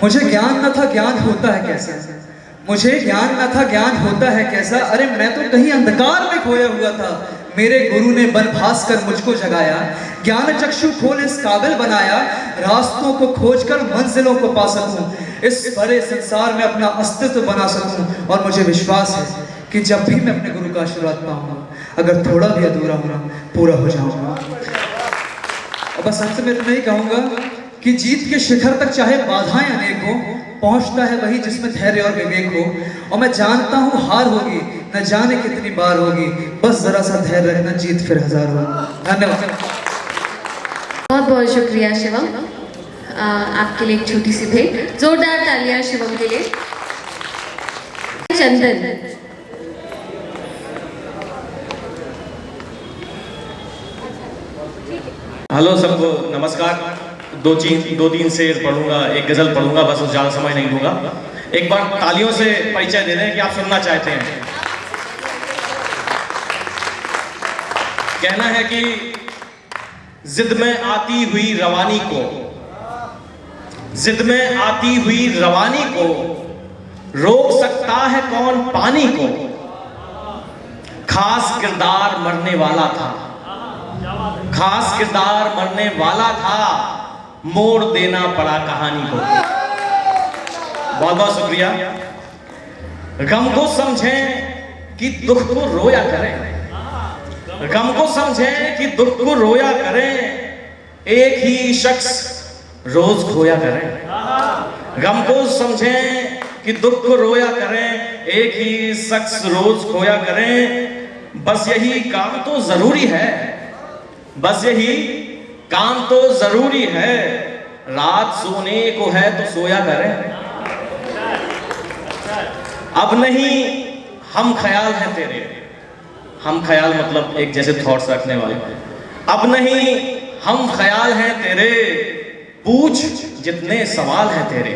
मुझे ज्ञान न था ज्ञान होता है कैसा, मुझे ज्ञान न था ज्ञान होता है कैसा, अरे मैं तो कहीं अंधकार में खोया हुआ था, मेरे गुरु ने बन भास कर मुझको जगाया, ज्ञान चक्षु खोल इस काबिल बनाया, रास्तों को खोजकर मंजिलों को पा सकूं, इस बड़े संसार में अपना अस्तित्व बना सकूं। और मुझे विश्वास है कि जब भी मैं अपने गुरु का आशीर्वाद पाऊंगा, अगर थोड़ा भी अधूरा होना पूरा हो जाऊंगा। और बस अंत में इतना ही कहूंगा कि जीत के शिखर तक चाहे बाधाएं अनेक हो, पहुंचता है वही जिसमें धैर्य और विवेक हो, और मैं जानता हूं हार होगी, न जाने कितनी बार होगी, बस जरा सा धैर्य रखना, जीत फिर हजार होगी। धन्यवाद। बहुत बहुत शुक्रिया शिवम, आपके लिए एक छोटी सी भेंट, जोरदार तालियां शिवम के लिए। चंदन, हेलो सबको नमस्कार। दो तीन शेर पढ़ूंगा, एक गजल पढ़ूंगा, बस ज़्यादा समय नहीं दूंगा। एक बार तालियों से परिचय दे दें कि आप सुनना चाहते हैं। कहना है कि जिद में आती हुई रवानी को, जिद में आती हुई रवानी को रोक सकता है कौन पानी को, खास किरदार मरने वाला था, खास किरदार मरने वाला था, मोड़ देना पड़ा कहानी को। बहुत बहुत शुक्रिया। गम को समझें कि दुख को रोया करें, गम को समझें कि दुख को रोया करें, एक ही शख्स रोज खोया करें। गम को समझें कि दुख को रोया करें, एक ही शख्स रोज खोया करें, बस यही काम तो जरूरी है, बस यही काम तो जरूरी है, रात सोने को है तो सोया करें। अब नहीं हम ख्याल हैं तेरे, हम ख्याल मतलब एक जैसे थॉट्स रखने वाले, अब नहीं हम ख्याल हैं तेरे, पूछ जितने सवाल हैं तेरे,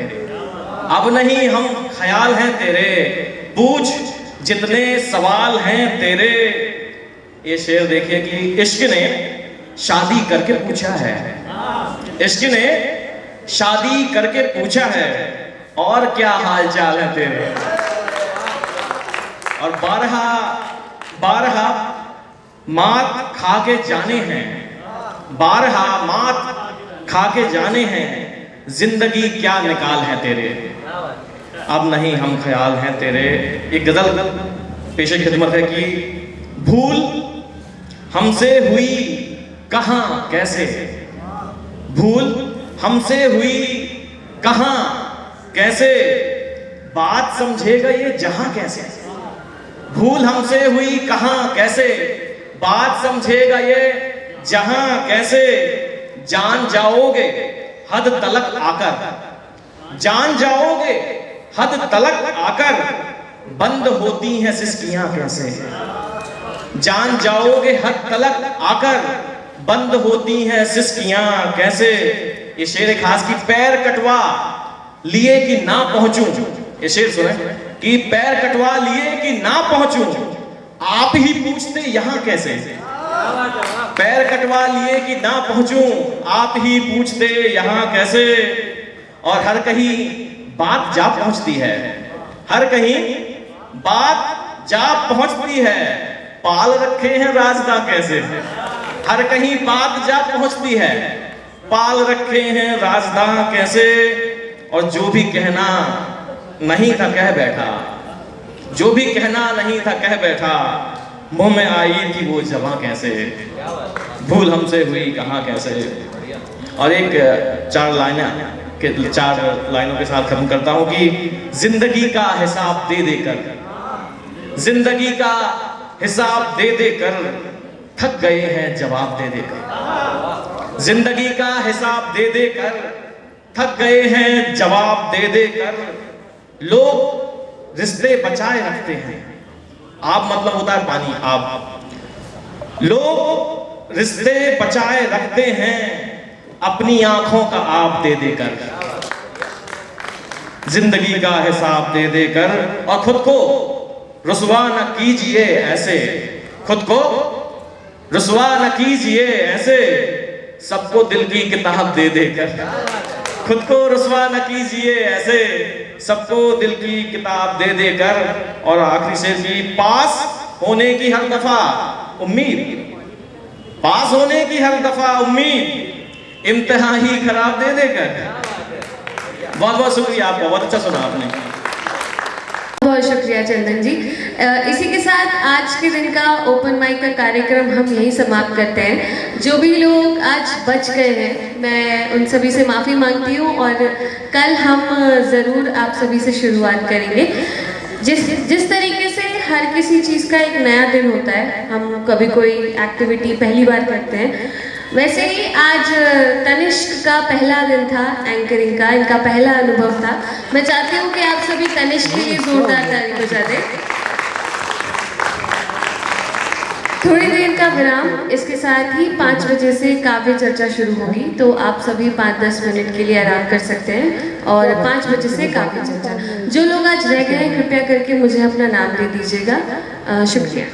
अब नहीं हम ख्याल हैं तेरे, पूछ जितने सवाल हैं तेरे। ये शेर देखिए कि इश्क ने शादी करके पूछा है, इश्क ने शादी करके पूछा है, और क्या हाल चाल है तेरे। और बारहा बारहा मात खा के जाने हैं, बारहा मात खा के जाने हैं, जिंदगी क्या निकाल है तेरे, अब नहीं हम ख्याल हैं तेरे। एक गजल पेशे खिदमत है कि भूल हमसे हुई कहाँ कैसे, भूल हमसे हुई कहाँ कैसे, बात समझेगा ये जहां कैसे। भूल हमसे हुई कहाँ कैसे, बात समझेगा ये जहां कैसे। जान जाओगे हद तलक आकर, जान जाओगे हद तलक आकर, बंद होती हैं सिसकियां कैसे। जान जाओगे हद तलक आकर, बंद होती हैं सिसकियां कैसे। ये शेर खास की पैर कटवा लिए कि ना पहुंचूं, ये शेर सुने कि पैर कटवा लिए कि ना पहुंचूं, आप ही पूछते यहां कैसे। पैर कटवा लिए कि ना पहुंचूं, आप ही पूछते यहां कैसे। और हर कहीं बात जा पहुंचती है, हर कहीं बात जा पहुंचती है, पाल रखे हैं राजदा कैसे। हर कहीं बात जा पहुंचती है, पाल रखे हैं राजदा कैसे। और जो भी कहना नहीं था कह बैठा, जो भी कहना नहीं था कह बैठा, मुंह में आई थी वो जवां कैसे। भूल हमसे हुई कहाँ कैसे। और एक चार लाइनों के साथ खत्म करता हूं कि जिंदगी का हिसाब दे देकर, जिंदगी का हिसाब दे देकर, थक गए हैं जवाब दे देकर। जिंदगी का हिसाब दे देकर, थक गए हैं जवाब दे देकर। लोग रिश्ते बचाए रखते हैं, आप मतलब होता है पानी, आप। लोग रिश्ते बचाए रखते हैं अपनी आंखों का आप दे देकर, जिंदगी का हिसाब दे देकर। और खुद को रुसवा न कीजिए ऐसे, खुद को रुसवा न कीजिए ऐसे, सबको दिल की किताब दे देकर। खुद को रुसवा न कीजिए ऐसे, सबको दिल की किताब दे देकर। और आखिरी शेर की, पास होने की हर दफा उम्मीद, पास होने की हर दफा उम्मीद, इम्तिहान ही खराब दे देकर। बहुत बहुत शुक्रिया आपका, बहुत अच्छा सुना आपने। बहुत शुक्रिया चंदन जी। इसी के साथ आज के दिन का ओपन माइक का कार्यक्रम हम यहीं समाप्त करते हैं। जो भी लोग आज बच गए हैं, मैं उन सभी से माफ़ी मांगती हूँ और कल हम ज़रूर आप सभी से शुरुआत करेंगे। जिस तरीके से हर किसी चीज़ का एक नया दिन होता है, हम कभी कोई एक्टिविटी पहली बार करते हैं, वैसे ही आज तनिष्क का पहला दिन था एंकरिंग का, इनका पहला अनुभव था। मैं चाहती हूँ कि आप सभी तनिष्क के लिए जोरदार ताली बजा दें। थोड़ी देर का विराम, इसके साथ ही 5 बजे से काव्य चर्चा शुरू होगी, तो आप सभी 5-10 मिनट के लिए आराम कर सकते हैं और 5 बजे से काव्य चर्चा। जो लोग आज रह गए हैं कृपया करके मुझे अपना नाम दे दीजिएगा। शुक्रिया।